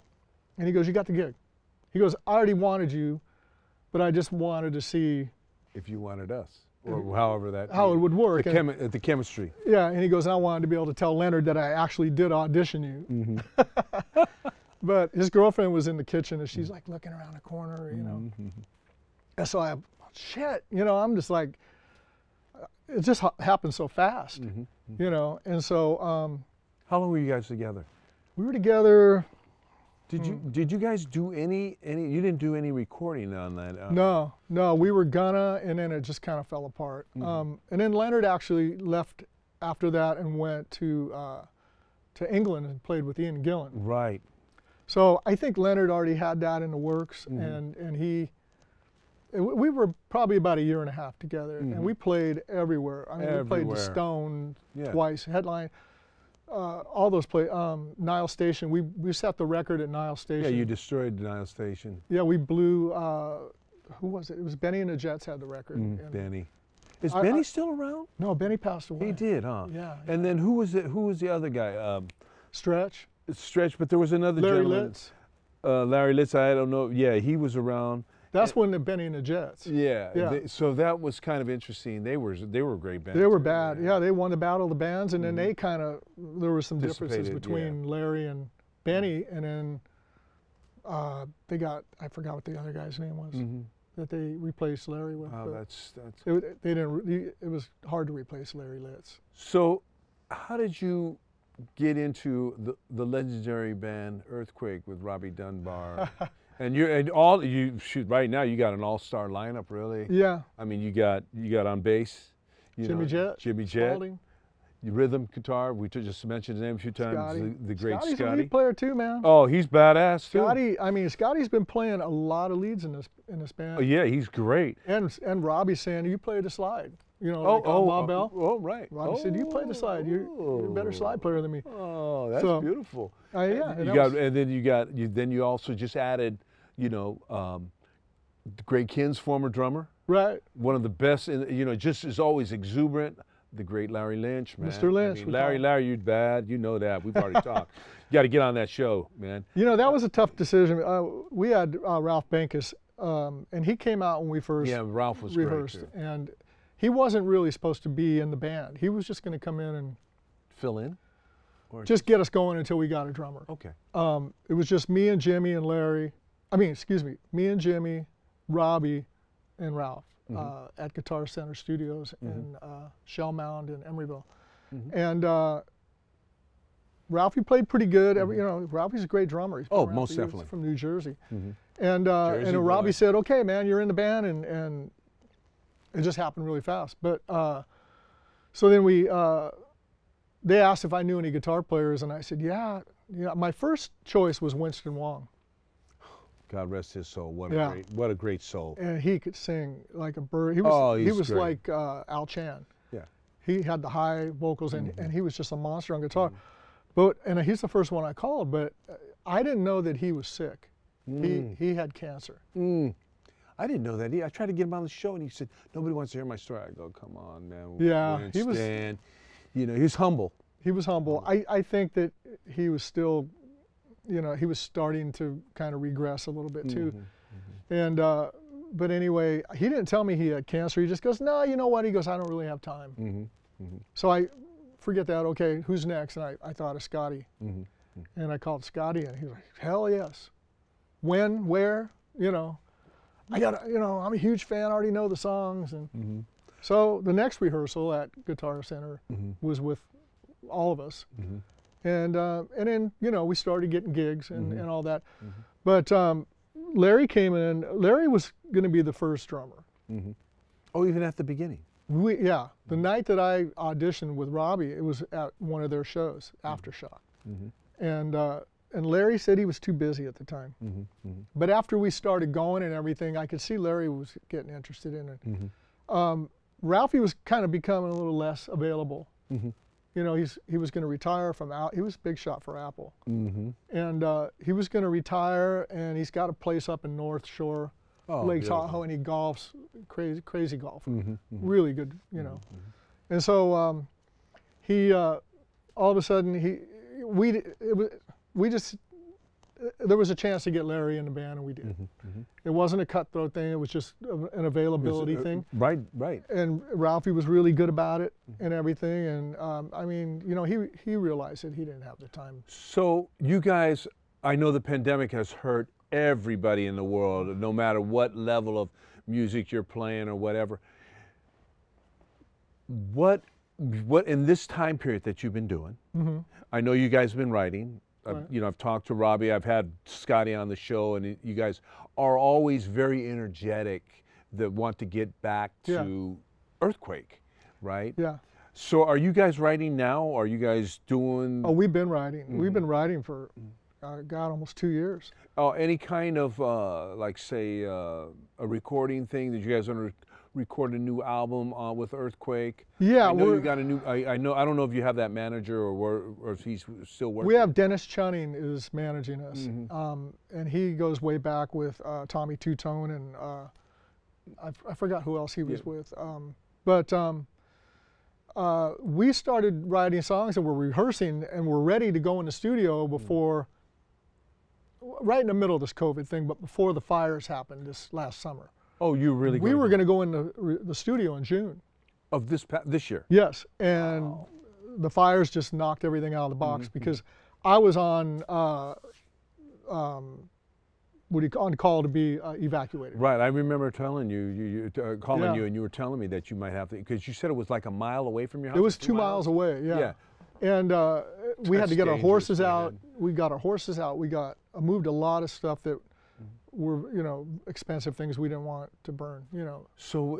[SPEAKER 2] And he goes, you got the gig. He goes, I already wanted you, but I just wanted to see
[SPEAKER 1] If you wanted us, or however that.
[SPEAKER 2] how it would work.
[SPEAKER 1] The chemistry.
[SPEAKER 2] Yeah, and he goes, I wanted to be able to tell Leonard that I actually did audition you.
[SPEAKER 1] Mm-hmm.
[SPEAKER 2] But his girlfriend was in the kitchen and she's like looking around the corner, you know.
[SPEAKER 1] Mm-hmm.
[SPEAKER 2] And so shit, you know, I'm just like, it just happened so fast,
[SPEAKER 1] Mm-hmm.
[SPEAKER 2] you know. And so
[SPEAKER 1] How long were you guys together?
[SPEAKER 2] we were together.
[SPEAKER 1] Did you guys do any? You didn't do any recording on that?
[SPEAKER 2] No, we were gonna, and then it just kind of fell apart.
[SPEAKER 1] Mm-hmm.
[SPEAKER 2] And then Leonard actually left after that and went to England and played with Ian Gillan.
[SPEAKER 1] Right.
[SPEAKER 2] So I think Leonard already had that in the works,
[SPEAKER 1] Mm-hmm.
[SPEAKER 2] and we were probably about a year and a half together,
[SPEAKER 1] Mm-hmm.
[SPEAKER 2] and we played everywhere. I mean, we played the
[SPEAKER 1] Everywhere.
[SPEAKER 2] Stone
[SPEAKER 1] Yeah.
[SPEAKER 2] twice, headline, all those Nile Station. We set the record at Nile Station.
[SPEAKER 1] Yeah, you destroyed Nile Station.
[SPEAKER 2] Yeah, we blew. Who was it? It was Benny and the Jets had the record. And
[SPEAKER 1] Benny. Is
[SPEAKER 2] I-
[SPEAKER 1] Benny
[SPEAKER 2] I-
[SPEAKER 1] still around?
[SPEAKER 2] No, Benny passed away.
[SPEAKER 1] He did, huh?
[SPEAKER 2] Yeah.
[SPEAKER 1] And then who was it? Who was the other guy?
[SPEAKER 2] Stretch.
[SPEAKER 1] Stretch, but there was another
[SPEAKER 2] Larry
[SPEAKER 1] gentleman.
[SPEAKER 2] Litz.
[SPEAKER 1] Larry Litz. I don't know. Yeah, he was around.
[SPEAKER 2] That's when the Benny and the Jets.
[SPEAKER 1] Yeah.
[SPEAKER 2] Yeah.
[SPEAKER 1] So that was kind of interesting. They were a great band.
[SPEAKER 2] They were
[SPEAKER 1] too,
[SPEAKER 2] bad. Yeah, they won the Battle of the Bands, and then
[SPEAKER 1] Mm-hmm.
[SPEAKER 2] they kind of, there were some differences
[SPEAKER 1] Dissipated,
[SPEAKER 2] between Larry and Benny, and then they got, I forgot what the other guy's name was,
[SPEAKER 1] Mm-hmm.
[SPEAKER 2] that they replaced Larry with.
[SPEAKER 1] Wow,
[SPEAKER 2] but
[SPEAKER 1] that's.
[SPEAKER 2] they didn't, it was hard to replace Larry Litz.
[SPEAKER 1] So, how did you get into the legendary band Earth Quake with Robbie Dunbar? And shoot, right now you got an all-star lineup, really.
[SPEAKER 2] Yeah.
[SPEAKER 1] I mean, you got on bass,
[SPEAKER 2] Jimmy Jett.
[SPEAKER 1] Jimmy Jett,
[SPEAKER 2] Spalding.
[SPEAKER 1] rhythm guitar. We just mentioned his name a few times.
[SPEAKER 2] Scotty.
[SPEAKER 1] The great
[SPEAKER 2] Scotty's a
[SPEAKER 1] Scotty.
[SPEAKER 2] lead player too, man.
[SPEAKER 1] Oh, he's badass too.
[SPEAKER 2] Scotty, I mean, Scotty's been playing a lot of leads in this band.
[SPEAKER 1] Oh, yeah, he's great.
[SPEAKER 2] And Robbie's saying, you play the slide. You know, like on Ma Bell.
[SPEAKER 1] Oh, right.
[SPEAKER 2] Robbie said, you play the slide. You're a better slide player than me.
[SPEAKER 1] Oh, that's
[SPEAKER 2] So,
[SPEAKER 1] beautiful.
[SPEAKER 2] Yeah.
[SPEAKER 1] And then you also just added, Greg Kinn's former drummer,
[SPEAKER 2] Right.
[SPEAKER 1] one of the best, just is always exuberant. The great Larry Lynch, man.
[SPEAKER 2] Mr. Lynch,
[SPEAKER 1] I mean,
[SPEAKER 2] we call him.
[SPEAKER 1] Larry, you're bad. You know that. We've already talked. You got to get on that show, man.
[SPEAKER 2] You know, that was a tough decision. We had Ralph Bankus, and he came out when we first
[SPEAKER 1] Yeah, Ralph was
[SPEAKER 2] rehearsed.
[SPEAKER 1] great too.
[SPEAKER 2] And he wasn't really supposed to be in the band. He was just going to come in and
[SPEAKER 1] Fill in? Or
[SPEAKER 2] just get us going until we got a drummer.
[SPEAKER 1] Okay.
[SPEAKER 2] It was just me and Jimmy and Larry. Me and Jimmy, Robbie, and Ralph at Guitar Center Studios in Shell Mound in Emeryville. And Ralphie played pretty good. Ralphie's a great drummer. He's
[SPEAKER 1] Oh,
[SPEAKER 2] from
[SPEAKER 1] most
[SPEAKER 2] He's
[SPEAKER 1] definitely.
[SPEAKER 2] from New Jersey.
[SPEAKER 1] Jersey
[SPEAKER 2] And Robbie
[SPEAKER 1] boy.
[SPEAKER 2] said, "Okay, man, you're in the band," and it just happened really fast. But so then they asked if I knew any guitar players, and I said, yeah. My first choice was Winston Wong.
[SPEAKER 1] God rest his soul. What
[SPEAKER 2] Yeah.
[SPEAKER 1] a great soul.
[SPEAKER 2] And he could sing like a bird. He
[SPEAKER 1] he's
[SPEAKER 2] was
[SPEAKER 1] great.
[SPEAKER 2] like Al Chan.
[SPEAKER 1] Yeah.
[SPEAKER 2] He had the high vocals, and he was just a monster on guitar. And he's the first one I called, but I didn't know that he was sick. He had cancer.
[SPEAKER 1] I didn't know that. I tried to get him on the show, and he said, nobody wants to hear my story. I go, come on, man.
[SPEAKER 2] Yeah, he was-
[SPEAKER 1] Winston." He's humble.
[SPEAKER 2] He was humble. I think that he was still, he was starting to kind of regress a little bit too. And but anyway, he didn't tell me he had cancer. He just goes, no, you know what? He goes, I don't really have time. So I forget that. Okay, who's next? And I thought of Scotty. And I called Scotty, and he was like, hell yes. When, where, I got, I'm a huge fan. I already know the songs. And so the next rehearsal at Guitar Center was with all of us. And then, we started getting gigs and all that. But Larry came in. Larry was going to be the first drummer.
[SPEAKER 1] Oh, even at the beginning.
[SPEAKER 2] The night that I auditioned with Robbie, it was at one of their shows, Aftershock. And Larry said he was too busy at the time. But after we started going and everything, I could see Larry was getting interested in it. Ralphie was kind of becoming a little less available. He was going to retire from He was a big shot for Apple. And he was going to retire, and he's got a place up in North Shore Lake
[SPEAKER 1] beautiful.
[SPEAKER 2] Tahoe, and he golfs, crazy golfer,
[SPEAKER 1] Mhm, mhm.
[SPEAKER 2] really good, you know. And so he all of a sudden there was a chance to get Larry in the band, and we did. It wasn't a cutthroat thing; it was just an availability thing.
[SPEAKER 1] Right, right.
[SPEAKER 2] And Ralphie was really good about it and everything. And I mean, you know, he realized that he didn't have the time.
[SPEAKER 1] So you guys, I know the pandemic has hurt everybody in the world, no matter what level of music you're playing or whatever. What in this time period that you've been doing? I know you guys have been writing.
[SPEAKER 2] Right.
[SPEAKER 1] You know, I've talked to Robbie. I've had Scotty on the show, and you guys are always very energetic. That want to get back to Earth Quake, right?
[SPEAKER 2] Yeah.
[SPEAKER 1] So, are you guys writing now? Are you guys doing?
[SPEAKER 2] Oh, we've been writing. We've been writing for, God, almost 2 years.
[SPEAKER 1] Oh, any kind of like say a recording thing? Did you guys want to record a new album with Earth Quake?
[SPEAKER 2] Yeah,
[SPEAKER 1] I know you got a new. I know. I don't know if you have that manager or if he's still working.
[SPEAKER 2] We have Dennis Chunning is managing us, and he goes way back with Tommy Two-Tone, and I forgot who else he was with. But we started writing songs and we're rehearsing and we're ready to go in the studio before, right in the middle of this COVID thing, but before the fires happened this last summer.
[SPEAKER 1] Oh, you really?
[SPEAKER 2] We were going to go in the studio in June.
[SPEAKER 1] Of this year?
[SPEAKER 2] Yes, and the fires just knocked everything out of the box because I was on on call to be evacuated.
[SPEAKER 1] Right, I remember telling you, calling you, and you were telling me that you might have to, because you said it was like a mile away from your house.
[SPEAKER 2] It was 2 miles away. Yeah. And we had to get our horses out. We got our horses out. We moved a lot of stuff that were, you know, expensive things we didn't want to burn, you know.
[SPEAKER 1] So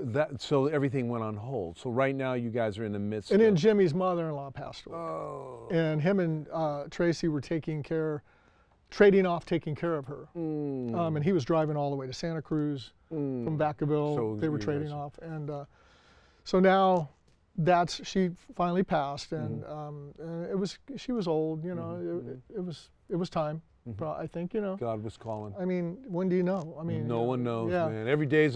[SPEAKER 1] everything went on hold. So right now you guys are in the midst
[SPEAKER 2] and then Jimmy's mother-in-law passed away.
[SPEAKER 1] Oh.
[SPEAKER 2] And him and Tracy were trading off taking care of her. And he was driving all the way to Santa Cruz from Vacaville.
[SPEAKER 1] So
[SPEAKER 2] they were trading off. And so now she finally passed, and she was old, you know. It was time. I think, you know.
[SPEAKER 1] God was calling.
[SPEAKER 2] I mean, when do you know? I mean,
[SPEAKER 1] no one knows, man. Every day's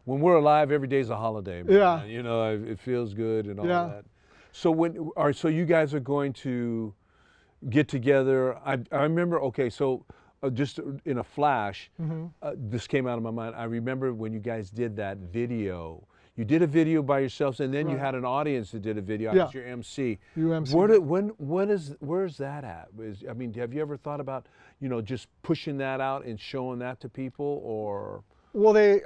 [SPEAKER 1] when we're alive. Every day's a holiday, man.
[SPEAKER 2] Yeah.
[SPEAKER 1] You know, it feels good and all that. So so you guys are going to get together. I remember. Okay, so just in a flash, this came out of my mind. I remember when you guys did that video. You did a video by yourselves, and then you had an audience that did a video. I was your MC.
[SPEAKER 2] You MC.
[SPEAKER 1] Where's that at? I mean, have you ever thought about, you know, just pushing that out and showing that to people, or?
[SPEAKER 2] Well, they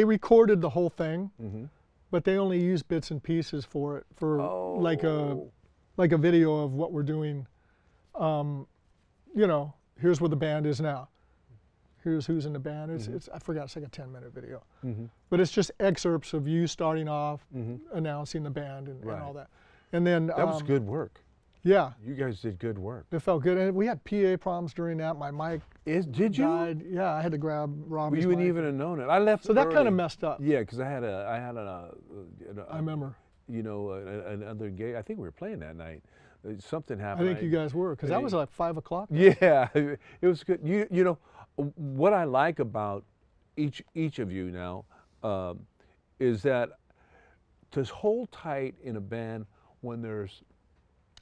[SPEAKER 2] recorded the whole thing, but they only used bits and pieces for it, like a video of what we're doing. You know, here's where the band is now. Here's who's in the band. I forgot, it's like a 10-minute video. But it's just excerpts of you starting off, announcing the band and all that. And then
[SPEAKER 1] that was good work.
[SPEAKER 2] Yeah.
[SPEAKER 1] You guys did good work.
[SPEAKER 2] It felt good. And we had PA problems during that. My mic
[SPEAKER 1] did you?
[SPEAKER 2] died. Yeah, I had to grab Robbie's
[SPEAKER 1] You wouldn't
[SPEAKER 2] mic.
[SPEAKER 1] even have known it. I left
[SPEAKER 2] So that
[SPEAKER 1] early.
[SPEAKER 2] kind of messed up.
[SPEAKER 1] Yeah, because I had
[SPEAKER 2] I remember.
[SPEAKER 1] You know, another gig. I think we were playing that night. Something happened.
[SPEAKER 2] I think you guys were, because that was like 5 o'clock.
[SPEAKER 1] Yeah, it was good. You know, what I like about each of you now is that to hold tight in a band when there's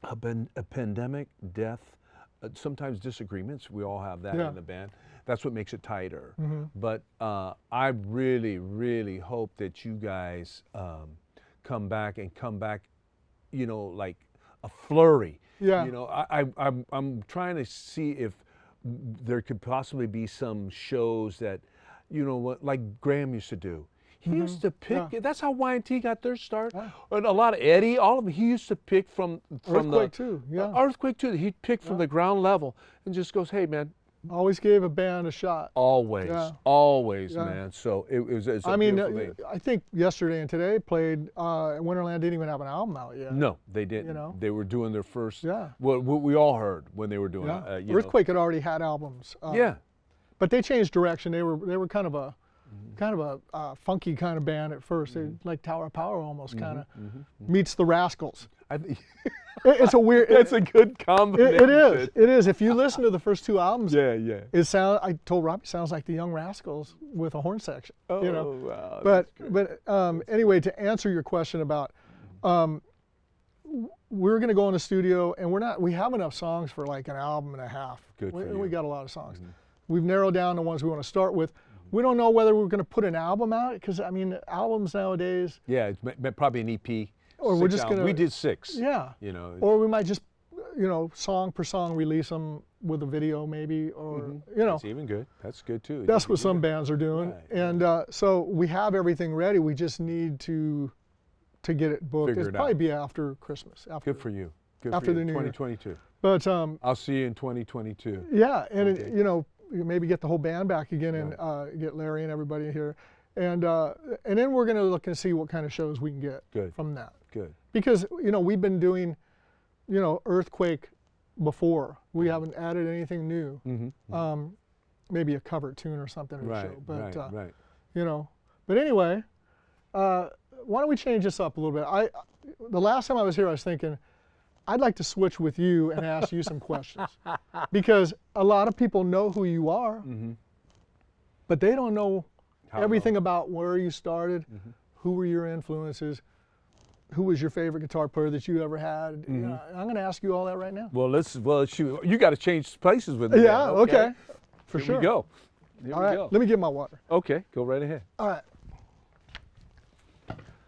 [SPEAKER 1] a pandemic, death, sometimes disagreements. We all have that in the band. That's what makes it tighter. But I really, really hope that you guys come back, you know, like a flurry.
[SPEAKER 2] Yeah.
[SPEAKER 1] You know, I'm trying to see if there could possibly be some shows that, you know, what like Graham used to do. He used to pick. That's how Y&T got their start. And a lot of Eddie, all of them. He used to pick from
[SPEAKER 2] Earthquake too. Yeah.
[SPEAKER 1] Earthquake too. He'd pick from the ground level and just goes, "Hey, man."
[SPEAKER 2] Always gave a band a shot.
[SPEAKER 1] Always, man. So it's a beautiful thing.
[SPEAKER 2] I think yesterday and today played. Winterland didn't even have an album out yet.
[SPEAKER 1] No, they didn't.
[SPEAKER 2] You know?
[SPEAKER 1] They were doing their first.
[SPEAKER 2] Yeah.
[SPEAKER 1] What we all heard when they were doing.
[SPEAKER 2] Earthquake had already had albums. But they changed direction. They were kind of a funky kind of band at first. They like Tower of Power almost kind of meets the Rascals.
[SPEAKER 1] I think
[SPEAKER 2] It's a weird.
[SPEAKER 1] that's a good combination.
[SPEAKER 2] It is. It is. If you listen to the first two albums,
[SPEAKER 1] Yeah, yeah.
[SPEAKER 2] it sounds. I told Robbie, it sounds like the Young Rascals with a horn section.
[SPEAKER 1] Oh,
[SPEAKER 2] You know.
[SPEAKER 1] wow.
[SPEAKER 2] But anyway, to answer your question about, we're going to go in the studio, and we have enough songs for like an album and a half.
[SPEAKER 1] Good for
[SPEAKER 2] We
[SPEAKER 1] you.
[SPEAKER 2] got a lot of songs. We've narrowed down the ones we want to start with. We don't know whether we're going to put an album out, because I mean, albums nowadays.
[SPEAKER 1] Yeah, it's probably an EP.
[SPEAKER 2] Or we're
[SPEAKER 1] 6
[SPEAKER 2] just
[SPEAKER 1] albums.
[SPEAKER 2] gonna.
[SPEAKER 1] We did 6.
[SPEAKER 2] Yeah.
[SPEAKER 1] You know.
[SPEAKER 2] Or we might just, song per song release them with a video maybe, or
[SPEAKER 1] That's even good. That's good too.
[SPEAKER 2] That's what some bands are doing.
[SPEAKER 1] Right,
[SPEAKER 2] And so we have everything ready. We just need to get it booked.
[SPEAKER 1] Figure
[SPEAKER 2] It'll
[SPEAKER 1] it
[SPEAKER 2] probably
[SPEAKER 1] out.
[SPEAKER 2] be after Christmas.
[SPEAKER 1] Good for you. Good
[SPEAKER 2] After
[SPEAKER 1] for you.
[SPEAKER 2] the new year.
[SPEAKER 1] 2022.
[SPEAKER 2] But
[SPEAKER 1] I'll see you in 2022.
[SPEAKER 2] yeah, and
[SPEAKER 1] Okay.
[SPEAKER 2] maybe get the whole band back again, and get Larry and everybody here, and then we're gonna look and see what kind of shows we can get
[SPEAKER 1] Good.
[SPEAKER 2] from that.
[SPEAKER 1] Good.
[SPEAKER 2] Because we've been doing, Earth Quake before. We haven't added anything new. Maybe a cover tune or something in the
[SPEAKER 1] Right.
[SPEAKER 2] show. But
[SPEAKER 1] right.
[SPEAKER 2] But anyway, why don't we change this up a little bit? The last time I was here, I was thinking, I'd like to switch with you and ask you some questions, because a lot of people know who you are, but they don't know everything about where you started, who were your influences, who was your favorite guitar player that you ever had. I'm going to ask you all that right now.
[SPEAKER 1] Well, shoot. You got to change places with me.
[SPEAKER 2] Yeah,
[SPEAKER 1] then,
[SPEAKER 2] okay. For
[SPEAKER 1] Here
[SPEAKER 2] sure.
[SPEAKER 1] we go. Here
[SPEAKER 2] All
[SPEAKER 1] we
[SPEAKER 2] right,
[SPEAKER 1] go.
[SPEAKER 2] let me get my water.
[SPEAKER 1] Okay, go right ahead.
[SPEAKER 2] All right.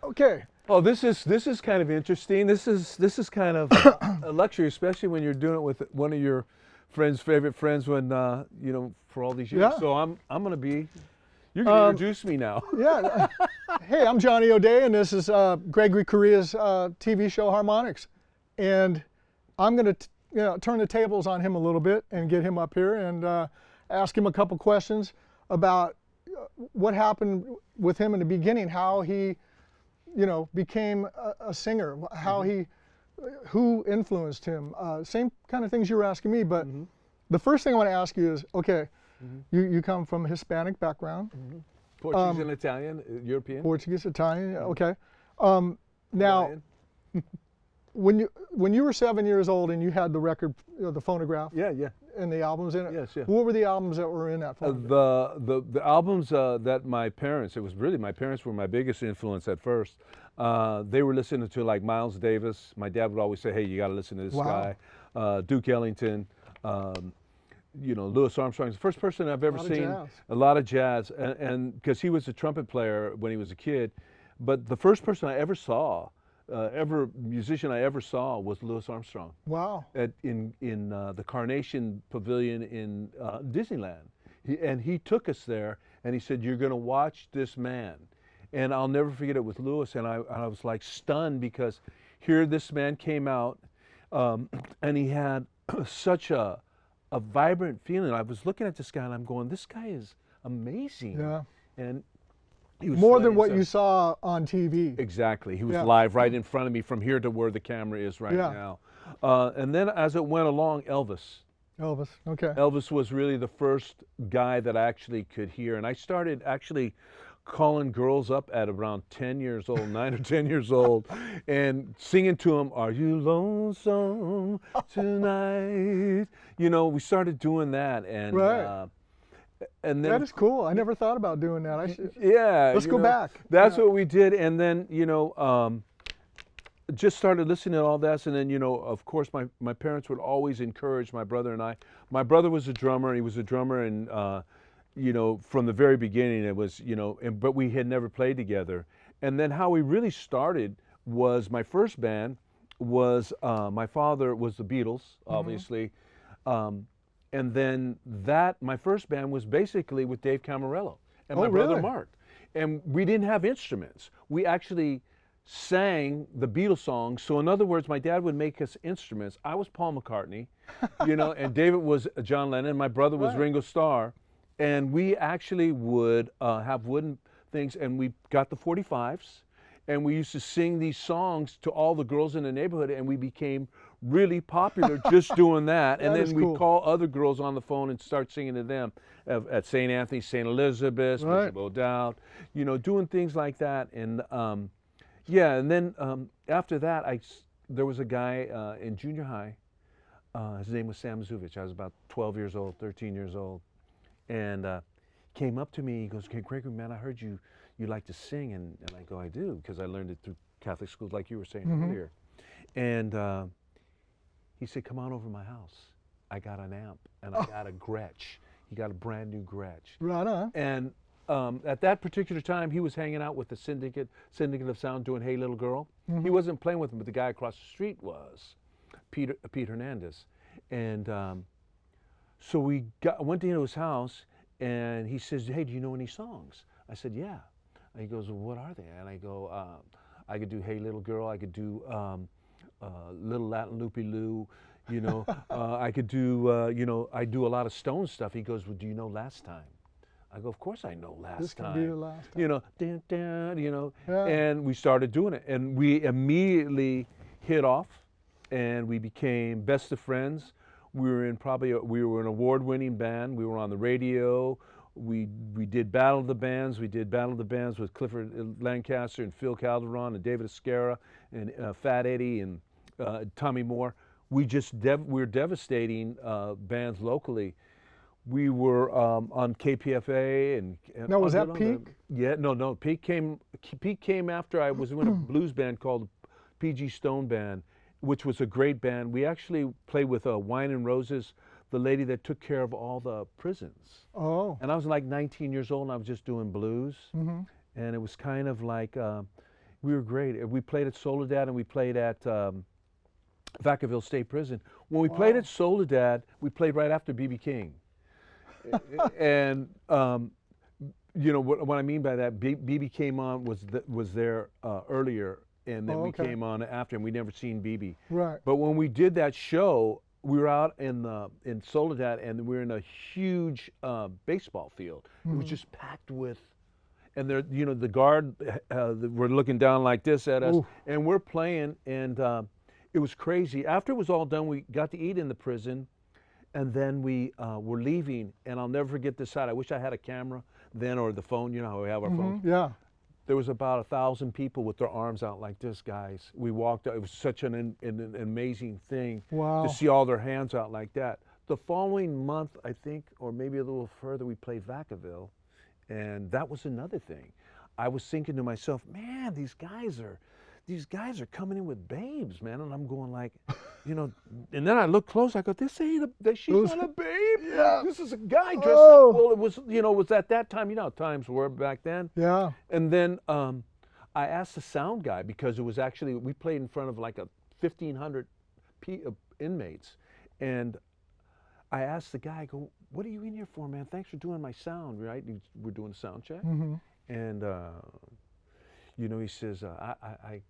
[SPEAKER 2] Okay.
[SPEAKER 1] Oh, this is kind of interesting. This is kind of a luxury, especially when you're doing it with one of your favorite friends when for all these years.
[SPEAKER 2] Yeah.
[SPEAKER 1] So I'm gonna be. You're gonna introduce me now.
[SPEAKER 2] Yeah. Hey, I'm Johnny O'Day, and this is Gregory Correa's TV show Harmonics, and I'm going to turn the tables on him a little bit and get him up here and ask him a couple questions about what happened with him in the beginning, how he, became a singer, how who influenced him. Same kind of things you were asking me, but the first thing I want to ask you is, okay, you come from a Hispanic background.
[SPEAKER 1] Portuguese and Italian, European.
[SPEAKER 2] Portuguese, Italian, okay. Now, when you were 7 years old and you had the record, the phonograph,
[SPEAKER 1] Yeah.
[SPEAKER 2] and the albums in it,
[SPEAKER 1] Yes, yeah.
[SPEAKER 2] what were the albums that were in that phonograph?
[SPEAKER 1] The albums that my parents, it was really my parents were my biggest influence at first. They were listening to like Miles Davis. My dad would always say, "Hey, you got to listen to this
[SPEAKER 2] Wow.
[SPEAKER 1] guy." Duke Ellington. Louis Armstrong's the first person I've ever seen.
[SPEAKER 2] Jazz.
[SPEAKER 1] A lot of jazz, and because he was a trumpet player when he was a kid. But the first person I ever saw, musician I ever saw, was Louis Armstrong.
[SPEAKER 2] Wow.
[SPEAKER 1] In the Carnation Pavilion in Disneyland. He took us there, and he said, "You're going to watch this man." And I'll never forget it with Louis, and I was like stunned, because here this man came out, and he had such a vibrant feeling. I was looking at this guy, and I'm going, this guy is amazing.
[SPEAKER 2] Yeah.
[SPEAKER 1] And he was
[SPEAKER 2] More than
[SPEAKER 1] playing
[SPEAKER 2] what
[SPEAKER 1] so-
[SPEAKER 2] you saw on TV.
[SPEAKER 1] Exactly. He was
[SPEAKER 2] Yeah.
[SPEAKER 1] live right in front of me from here to where the camera is right
[SPEAKER 2] Yeah.
[SPEAKER 1] now. And then as it went along, Elvis.
[SPEAKER 2] Elvis, okay.
[SPEAKER 1] Elvis was really the first guy that I actually could hear. And I started actually calling girls up at around 10 years old, 9 or 10 years old, and singing to them, "Are you lonesome tonight?" We started doing that. And,
[SPEAKER 2] Right.
[SPEAKER 1] and then
[SPEAKER 2] That is cool. I never thought about doing that. I should.
[SPEAKER 1] yeah.
[SPEAKER 2] Let's go back.
[SPEAKER 1] That's
[SPEAKER 2] Yeah.
[SPEAKER 1] what we did. And then, just started listening to all that. And then, of course, my parents would always encourage my brother and I. My brother was a drummer. He was a drummer. And, from the very beginning, it was, but we had never played together. And then how we really started was my first band was, my father was the Beatles, obviously. And then my first band was basically with Dave Camarillo and my brother
[SPEAKER 2] really?
[SPEAKER 1] Mark. And we didn't have instruments. We actually sang the Beatles songs. So in other words, my dad would make us instruments. I was Paul McCartney, and David was John Lennon. My brother was
[SPEAKER 2] Right.
[SPEAKER 1] Ringo Starr. And we actually would have wooden things, and we got the 45s, and we used to sing these songs to all the girls in the neighborhood, and we became really popular just doing that. And
[SPEAKER 2] That
[SPEAKER 1] then
[SPEAKER 2] is
[SPEAKER 1] we'd
[SPEAKER 2] cool.
[SPEAKER 1] call other girls on the phone and start singing to them at St. Anthony, St. Elizabeth,
[SPEAKER 2] Right.
[SPEAKER 1] Bishop O'Dowd, doing things like that. And and then after that, there was a guy in junior high. His name was Sam Zuvich. I was about 12 years old, 13 years old, and came up to me. He goes, "Hey, Gregory, man, I heard you like to sing," and I go, "I do," because I learned it through Catholic schools, like you were saying earlier. And he said, "Come on over to my house. I got an amp and I got a Gretsch." He got a brand new Gretsch.
[SPEAKER 2] Right on.
[SPEAKER 1] And at that particular time, he was hanging out with the Syndicate of Sound doing "Hey Little Girl." He wasn't playing with them, but the guy across the street was, Pete Hernandez. And so we went into his house, and he says, "Hey, do you know any songs?" I said, "Yeah." And he goes, "Well, what are they?" And I go, "I could do 'Hey Little Girl.' I could do Little Latin Loopy Loo. You know, I could do, you know, I do a lot of Stone stuff." He goes, "Well, do you know Last Time?" I go, "Of course I know Last
[SPEAKER 2] This
[SPEAKER 1] Time.
[SPEAKER 2] can be the last time.
[SPEAKER 1] You know, dun, dun, you know."
[SPEAKER 2] Yeah.
[SPEAKER 1] And we started doing it, and we immediately hit off, and we became best of friends. We were in we were an award-winning band. We were on the radio. We did Battle of the Bands. We did Battle of the Bands with Clifford Lancaster and Phil Calderon and David Escara and Fat Eddie and Tommy Moore. We were devastating bands locally. We were on KPFA and
[SPEAKER 2] Now, was that Peak?
[SPEAKER 1] Yeah, no. Peak came after I was in a blues band called PG Stone Band, which was a great band. We actually played with Wine and Roses, the lady that took care of all the prisons.
[SPEAKER 2] Oh.
[SPEAKER 1] And I was like 19 years old, and I was just doing blues. And it was kind of like, we were great. We played at Soledad, and we played at Vacaville State Prison. When we played at Soledad, we played right after B.B. King. And you know what I mean by that, BB came on, was there earlier, and then we came on after, and we never seen BB.
[SPEAKER 2] Right.
[SPEAKER 1] But when we did that show, we were out in Soledad, and we were in a huge baseball field. It was just packed with, and there, you know, the guard were looking down like this at us, and we're playing, and it was crazy. After it was all done, we got to eat in the prison. And then we were leaving, and I'll never forget this sight. I wish I had a camera then, or the phone. You know how we have our phones?
[SPEAKER 2] Yeah.
[SPEAKER 1] There was about 1,000 people with their arms out like this, guys. We walked out. It was such an amazing thing to see all their hands out like that. The following month, I think, or maybe a little further, we played Vacaville, and that was another thing. I was thinking to myself, man, these guys are coming in with babes, man. And I'm going like, you know, and then I look close, I go, she's not a babe.
[SPEAKER 2] Yeah.
[SPEAKER 1] This is a guy dressed up. Well, it was, you know, it was at that time, you know how times were back then.
[SPEAKER 2] Yeah.
[SPEAKER 1] And then I asked the sound guy, because it was actually, we played in front of like 1,500 inmates. And I asked the guy, I go, "What are you in here for, man? Thanks for doing my sound," right? We're doing a sound check. And you know, he says, I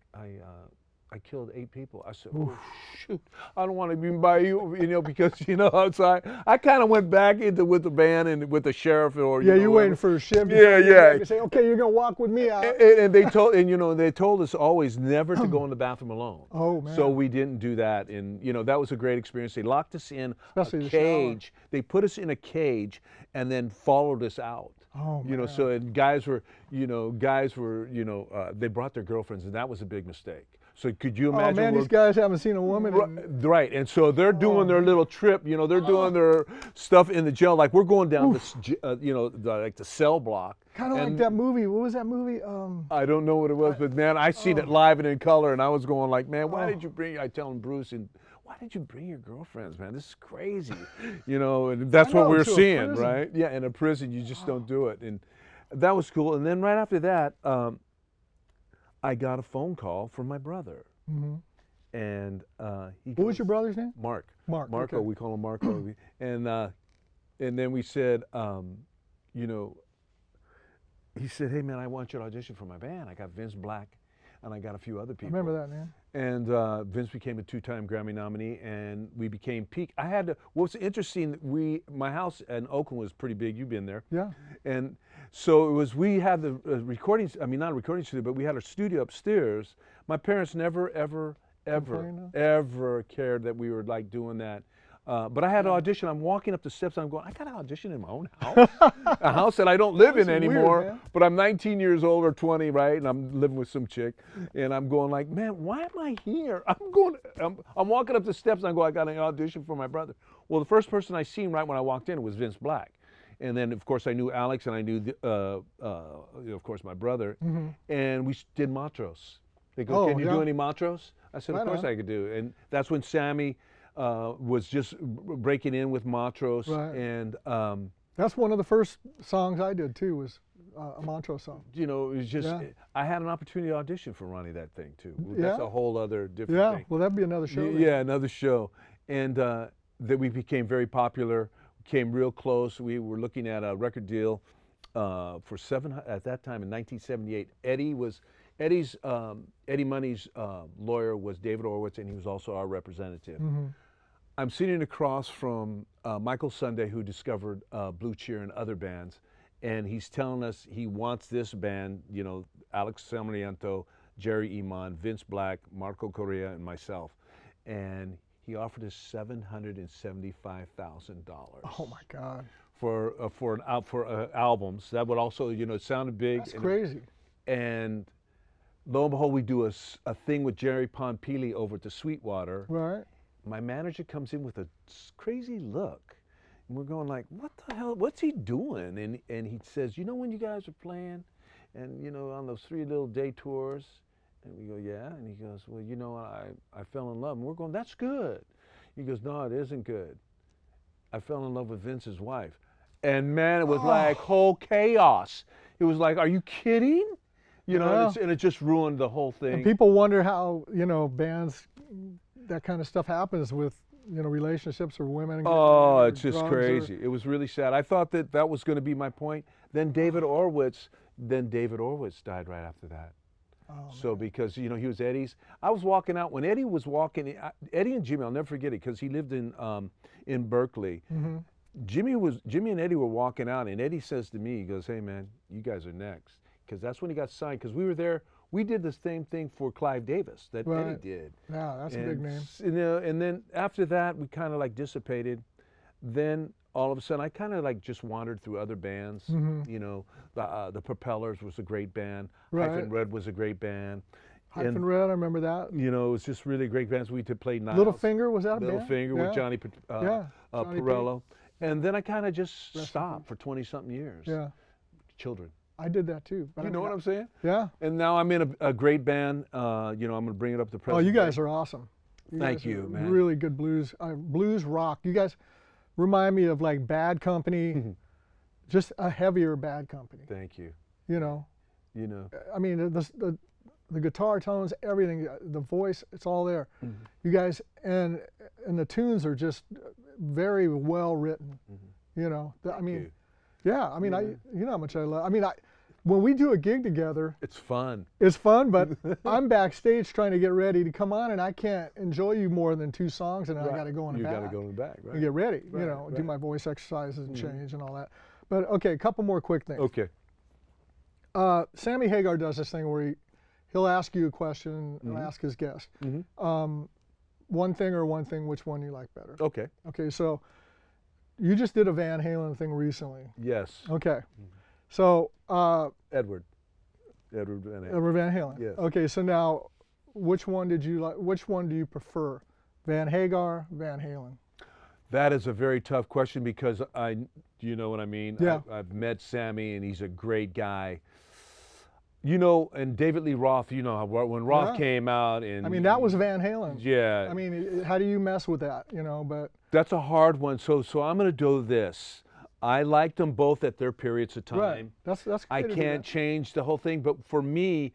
[SPEAKER 1] killed 8 people. I said, "Oh, shoot, I don't want to be by you," you know, because, you know, outside. I kind of went back with the band and with the sheriff, or
[SPEAKER 2] you're waiting for a shift.
[SPEAKER 1] Yeah.
[SPEAKER 2] You say, "Okay, you're gonna walk with me out."
[SPEAKER 1] And they told us always never to go in the bathroom alone.
[SPEAKER 2] Oh, man.
[SPEAKER 1] So we didn't do that, and you know, that was a great experience. They locked us in
[SPEAKER 2] Especially
[SPEAKER 1] a cage. They put us in a cage and then followed us out.
[SPEAKER 2] Oh,
[SPEAKER 1] you know,
[SPEAKER 2] man.
[SPEAKER 1] so and guys were, they brought their girlfriends, and that was a big mistake. So could you imagine?
[SPEAKER 2] Oh man, these guys haven't seen a woman.
[SPEAKER 1] Right, and so they're doing their little trip. You know, they're doing their stuff in the jail. Like we're going down this, you know, like the cell block.
[SPEAKER 2] Kind of like that movie. What was that movie?
[SPEAKER 1] I don't know what it was, but man, I seen it live and in color, and I was going like, man, why did you bring? I telling Bruce, and why did you bring your girlfriends, man? This is crazy, you know. And that's what we're seeing, right? Yeah, in a prison, you just don't do it, and that was cool. And then right after that, I got a phone call from my brother, and
[SPEAKER 2] what was your brother's name?
[SPEAKER 1] Mark.
[SPEAKER 2] Marco.
[SPEAKER 1] Okay. We call him Marco. And then we said, you know, he said, "Hey man, I want you to audition for my band. I got Vince Black, and I got a few other people."
[SPEAKER 2] I remember that, man.
[SPEAKER 1] And Vince became a 2-time Grammy nominee, and we became Peak. I had to. What's interesting? My house in Oakland was pretty big. You've been there.
[SPEAKER 2] Yeah.
[SPEAKER 1] And so it was. We had the recordings. I mean, not a recording studio, but we had our studio upstairs. My parents never, ever cared that we were like doing that. But I had an audition. I'm walking up the steps. I'm going, I got to audition in my own house, a house that I don't live in anymore.
[SPEAKER 2] Weird, man.
[SPEAKER 1] But I'm 19 years old or 20, right? And I'm living with some chick. And I'm going like, man, why am I here? I'm walking up the steps and I go, I got an audition for my brother. Well, the first person I seen right when I walked in was Vince Black. And then, of course, I knew Alex and I knew, of course, my brother. And we did Montrose. They go, can you do any Montrose? I said, of course I could do. And that's when Sammy was just breaking in with Montrose.
[SPEAKER 2] Right.
[SPEAKER 1] And
[SPEAKER 2] that's one of the first songs I did too, was a Montrose song.
[SPEAKER 1] you know, it was just, I had an opportunity to audition for Ronnie that thing too. That's a whole other different thing.
[SPEAKER 2] Well, that'd be another show.
[SPEAKER 1] Yeah, another show. And that we became very popular, came real close. We were looking at a record deal for at that time in 1978. Eddie Money's lawyer was David Orwitz, and he was also our representative. I'm sitting across from Michael Sunday, who discovered Blue Cheer and other bands, and he's telling us he wants this band, you know, Alex Samariento, Jerry Iman, Vince Black, Marco Correa, and myself. And he offered us $775,000.
[SPEAKER 2] Oh my God.
[SPEAKER 1] For albums. That would also, you know, it sounded big.
[SPEAKER 2] That's crazy.
[SPEAKER 1] And lo and behold, we do a thing with Jerry Pompili over at the Sweetwater.
[SPEAKER 2] Right.
[SPEAKER 1] My manager comes in with a crazy look. And we're going like, what the hell, what's he doing? And he says, you know when you guys are playing and, you know, on those 3 little day tours? And we go, yeah. And he goes, well, you know, I fell in love. And we're going, that's good. He goes, no, it isn't good. I fell in love with Vince's wife. And man, it was like whole chaos. It was like, are you kidding? You know, and it just ruined the whole thing.
[SPEAKER 2] And people wonder how, you know, bands, that kind of stuff happens with, you know, relationships or women.
[SPEAKER 1] Oh, it's just crazy. It was really sad. I thought that was going to be my point. Then David Orwitz died right after that.
[SPEAKER 2] Oh,
[SPEAKER 1] so
[SPEAKER 2] man.
[SPEAKER 1] because, you know, he was Eddie's. I was walking out when Eddie was walking. Eddie and Jimmy, I'll never forget it because he lived in Berkeley. Jimmy and Eddie were walking out, and Eddie says to me, he goes, hey man, you guys are next. Because that's when he got signed, because we were there. We did the same thing for Clive Davis that Eddie did.
[SPEAKER 2] Yeah, that's a big name.
[SPEAKER 1] You know, and then after that, we kind of like dissipated. Then all of a sudden, I kind of like just wandered through other bands. You know, the Propellers was a great band. Hyphen Red was a great band.
[SPEAKER 2] Hyphen Red, I remember that.
[SPEAKER 1] You know, it was just really great bands. We could play Niles.
[SPEAKER 2] Little Finger, was that a band?
[SPEAKER 1] Little Finger with Johnny Pirello. And then I kind of just stopped for 20-something years.
[SPEAKER 2] Yeah.
[SPEAKER 1] Children.
[SPEAKER 2] I did that too.
[SPEAKER 1] You know what I'm saying?
[SPEAKER 2] Yeah.
[SPEAKER 1] And now I'm in a great band. You know, I'm going to bring it up to present.
[SPEAKER 2] Oh, you guys are awesome.
[SPEAKER 1] Thank you, man.
[SPEAKER 2] Really good blues, blues rock. You guys remind me of like Bad Company, just a heavier Bad Company.
[SPEAKER 1] Thank you.
[SPEAKER 2] You know.
[SPEAKER 1] You know.
[SPEAKER 2] I mean, the guitar tones, everything, the voice, it's all there. You guys, and the tunes are just very well written. You know. I mean. Yeah, I mean, you know how much I love. I mean, when we do a gig together,
[SPEAKER 1] it's fun.
[SPEAKER 2] It's fun, but I'm backstage trying to get ready to come on, and I can't enjoy you more than 2 songs, and then I got to go in the back.
[SPEAKER 1] You got to go in the back, right?
[SPEAKER 2] And get ready, you know, do my voice exercises and change and all that. But okay, a couple more quick things.
[SPEAKER 1] Okay.
[SPEAKER 2] Sammy Hagar does this thing where he'll ask you a question and ask his guest. One thing, which one you like better?
[SPEAKER 1] Okay.
[SPEAKER 2] Okay, so. You just did a Van Halen thing recently.
[SPEAKER 1] Yes.
[SPEAKER 2] Okay. So
[SPEAKER 1] Edward Van Halen.
[SPEAKER 2] Edward Van Halen.
[SPEAKER 1] Yes.
[SPEAKER 2] Okay, so now which one did you like, which one do you prefer? Van Hagar, Van Halen?
[SPEAKER 1] That is a very tough question because you know what I mean?
[SPEAKER 2] Yeah.
[SPEAKER 1] I've met Sammy and he's a great guy. You know, and David Lee Roth, you know, when Roth came out and...
[SPEAKER 2] I mean, that was Van Halen.
[SPEAKER 1] Yeah.
[SPEAKER 2] I mean, how do you mess with that, you know, but...
[SPEAKER 1] That's a hard one. So I'm going to do this. I liked them both at their periods of time.
[SPEAKER 2] Right. That's
[SPEAKER 1] I can't change the whole thing, but for me,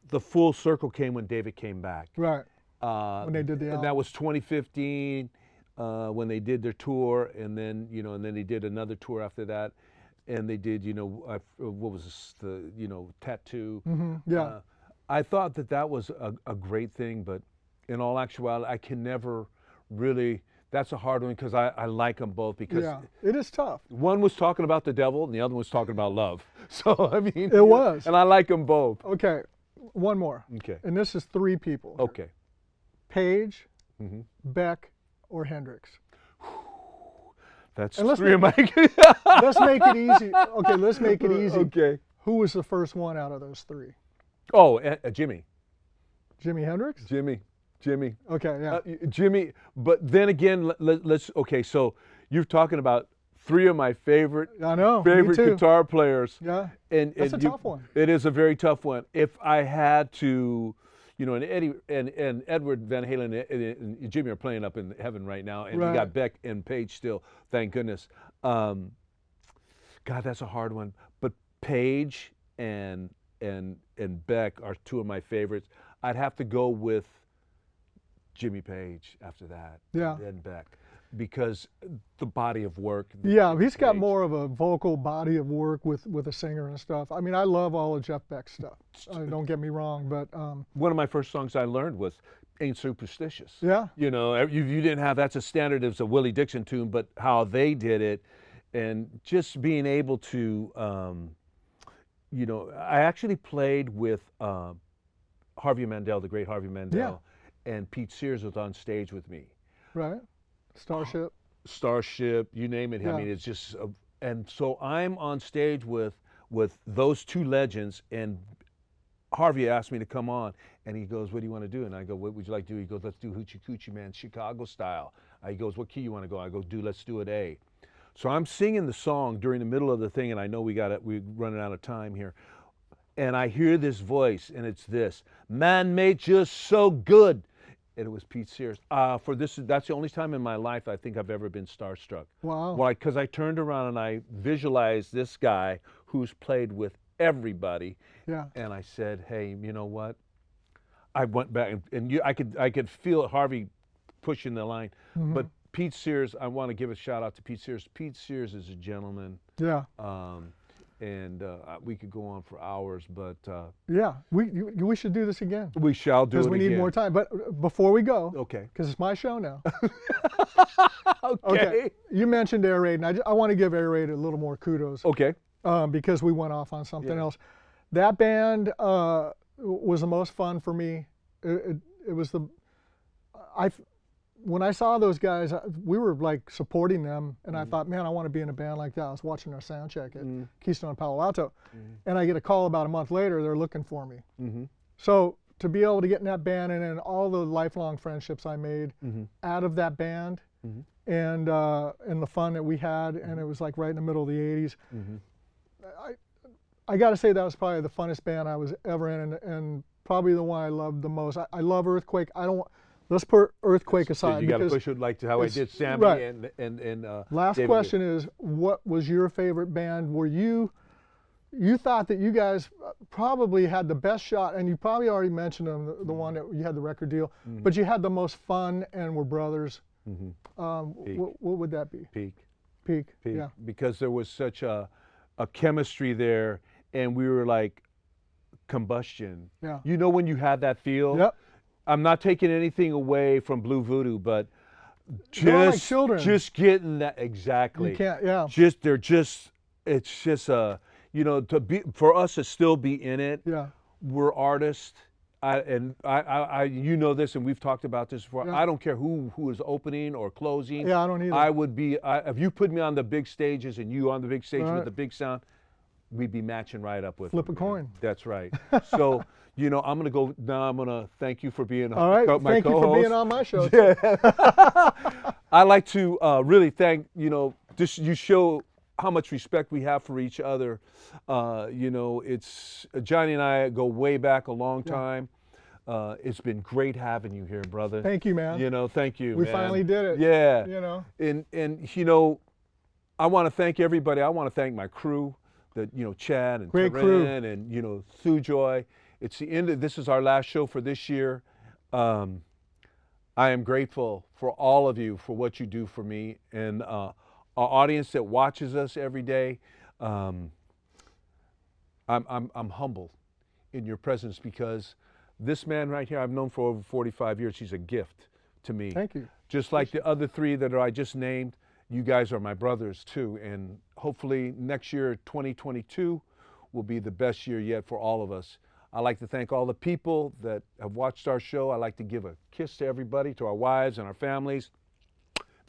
[SPEAKER 1] the full circle came when David came back.
[SPEAKER 2] Right. When they did the album.
[SPEAKER 1] And that was 2015 when they did their tour, and then, you know, and then they did another tour after that. And they did, you know, what was this, Tattoo.
[SPEAKER 2] Yeah.
[SPEAKER 1] I thought that was a great thing, but in all actuality, I can never really, that's a hard one because I like them both because
[SPEAKER 2] it is tough.
[SPEAKER 1] One was talking about the devil and the other one was talking about love. So, I mean.
[SPEAKER 2] It was.
[SPEAKER 1] And I like them both.
[SPEAKER 2] Okay, one more.
[SPEAKER 1] Okay.
[SPEAKER 2] And this is 3 people.
[SPEAKER 1] Okay.
[SPEAKER 2] Page, Beck, or Hendrix?
[SPEAKER 1] That's
[SPEAKER 2] And let's
[SPEAKER 1] three of my.
[SPEAKER 2] Let's make it easy. Okay, let's make it easy.
[SPEAKER 1] Okay.
[SPEAKER 2] Who was the first one out of those three?
[SPEAKER 1] Oh, Jimmy.
[SPEAKER 2] Jimi Hendrix?
[SPEAKER 1] Jimmy.
[SPEAKER 2] Okay, yeah.
[SPEAKER 1] Jimmy. But then again, let's. Okay, so you're talking about three of my favorite
[SPEAKER 2] I know, me
[SPEAKER 1] favorite
[SPEAKER 2] too.
[SPEAKER 1] guitar players.
[SPEAKER 2] Yeah.
[SPEAKER 1] And
[SPEAKER 2] That's a tough one.
[SPEAKER 1] It is a very tough one. If I had to, you know, and Eddie and Edward Van Halen and Jimmy are playing up in heaven right now, and
[SPEAKER 2] Right.
[SPEAKER 1] you got Beck and Page still, thank goodness. God, that's a hard one. But Page and Beck are two of my favorites. I'd have to go with Jimmy Page after that.
[SPEAKER 2] Yeah.
[SPEAKER 1] And Beck, because the body of work.
[SPEAKER 2] Yeah, he's got
[SPEAKER 1] Page.
[SPEAKER 2] more of a vocal body of work with a singer and stuff. I mean, I love all of Jeff Beck's stuff. Don't get me wrong, but
[SPEAKER 1] One of my first songs I learned was "Ain't Superstitious."
[SPEAKER 2] yeah,
[SPEAKER 1] You know, you didn't have, that's a standard, it's a Willie Dixon tune, but how they did it, and just being able to, you know, I actually played with Harvey Mandel, the great Harvey Mandel, and Pete Sears was on stage with me.
[SPEAKER 2] right.
[SPEAKER 1] Starship, you name it.
[SPEAKER 2] Yeah.
[SPEAKER 1] I mean, it's just, and so I'm on stage with those two legends, and Harvey asked me to come on, and he goes, "What do you want to do?" And I go, "What would you like to do?" He goes, "Let's do Hoochie Coochie Man, Chicago style." He goes, "What key you want to go?" I go, "Let's do it A." So I'm singing the song during the middle of the thing, and I know we're running out of time here, and I hear this voice, and it's this: "Man made you so good." And it was Pete Sears. That's the only time in my life I think I've ever been starstruck.
[SPEAKER 2] Wow.
[SPEAKER 1] Why? Because I turned around and I visualized this guy who's played with everybody,
[SPEAKER 2] Yeah.
[SPEAKER 1] and I said, "Hey, you know what?" I went back and I could feel Harvey pushing the line, but Pete Sears, I want to give a shout out to Pete Sears. Pete Sears is a gentleman.
[SPEAKER 2] Yeah.
[SPEAKER 1] And we could go on for hours, but
[SPEAKER 2] Yeah. We should do this again.
[SPEAKER 1] we shall do it
[SPEAKER 2] Because we need
[SPEAKER 1] again.
[SPEAKER 2] more time. But before we go,
[SPEAKER 1] Okay.
[SPEAKER 2] because it's my show now.
[SPEAKER 1] Okay.
[SPEAKER 2] You mentioned Air Raid, and I want to give Air Raid a little more kudos
[SPEAKER 1] Okay.
[SPEAKER 2] because we went off on something
[SPEAKER 1] Yeah.
[SPEAKER 2] else. That band was the most fun for me. It was when I saw those guys, we were like supporting them, and I thought, man, I want to be in a band like that. I was watching their sound check at Keystone Palo Alto, and I get a call about a month later. They're looking for me. So to be able to get in that band and then all the lifelong friendships I made out of that band, and the fun that we had, and it was like right in the middle of the '80s. I got to say that was probably the funnest band I was ever in, and probably the one I loved the most. I love Earth Quake. Let's put Earth Quake aside.
[SPEAKER 1] You got to
[SPEAKER 2] because
[SPEAKER 1] push it like to how I did Sammy
[SPEAKER 2] right.
[SPEAKER 1] and
[SPEAKER 2] Last
[SPEAKER 1] David.
[SPEAKER 2] question is, what was your favorite band? Were you thought that you guys probably had the best shot, and you probably already mentioned them, the one that you had the record deal, but you had the most fun and were brothers. What would that be?
[SPEAKER 1] Peak.
[SPEAKER 2] Yeah.
[SPEAKER 1] Because there was such a chemistry there, and we were like combustion.
[SPEAKER 2] Yeah.
[SPEAKER 1] You know when you had that feel?
[SPEAKER 2] Yep.
[SPEAKER 1] I'm not taking anything away from Blue Voodoo, but
[SPEAKER 2] They're like children.
[SPEAKER 1] just getting that exactly.
[SPEAKER 2] You can't. Yeah.
[SPEAKER 1] It's just you know, for us to still be in it.
[SPEAKER 2] Yeah.
[SPEAKER 1] We're artists. I you know this, and we've talked about this before.
[SPEAKER 2] Yeah.
[SPEAKER 1] I don't care who is opening or closing.
[SPEAKER 2] Yeah, I don't either.
[SPEAKER 1] I would be if you put me on the big stages and you on the big stage
[SPEAKER 2] Right.
[SPEAKER 1] with the big sound, we'd be matching right up with
[SPEAKER 2] Flip
[SPEAKER 1] them,
[SPEAKER 2] a coin.
[SPEAKER 1] That's right. So you know, I'm gonna thank you for being
[SPEAKER 2] All right.
[SPEAKER 1] my
[SPEAKER 2] Thank you
[SPEAKER 1] co-host.
[SPEAKER 2] for being on my show.
[SPEAKER 1] I like to really thank, you know, you show how much respect we have for each other. You know, it's Johnny and I go way back a long time. It's been great having you here, brother.
[SPEAKER 2] Thank you, man.
[SPEAKER 1] You know, thank you.
[SPEAKER 2] We
[SPEAKER 1] man.
[SPEAKER 2] finally did it.
[SPEAKER 1] Yeah.
[SPEAKER 2] You know.
[SPEAKER 1] And you know, I want to thank everybody. I want to thank my crew, Chad and
[SPEAKER 2] Great crew.
[SPEAKER 1] Taryn and Thujoy. It's the end. This is our last show for this year. I am grateful for all of you for what you do for me and our audience that watches us every day. I'm humbled in your presence because this man right here I've known for over 45 years. He's a gift to me.
[SPEAKER 2] Thank you.
[SPEAKER 1] Just like the other three that I just named, you guys are my brothers too. And hopefully next year, 2022, will be the best year yet for all of us. I'd like to thank all the people that have watched our show. I'd like to give a kiss to everybody, to our wives and our families.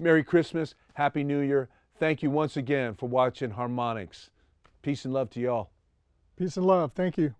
[SPEAKER 1] Merry Christmas, Happy New Year. Thank you once again for watching Harmonics. Peace and love to y'all.
[SPEAKER 2] Peace and love. Thank you.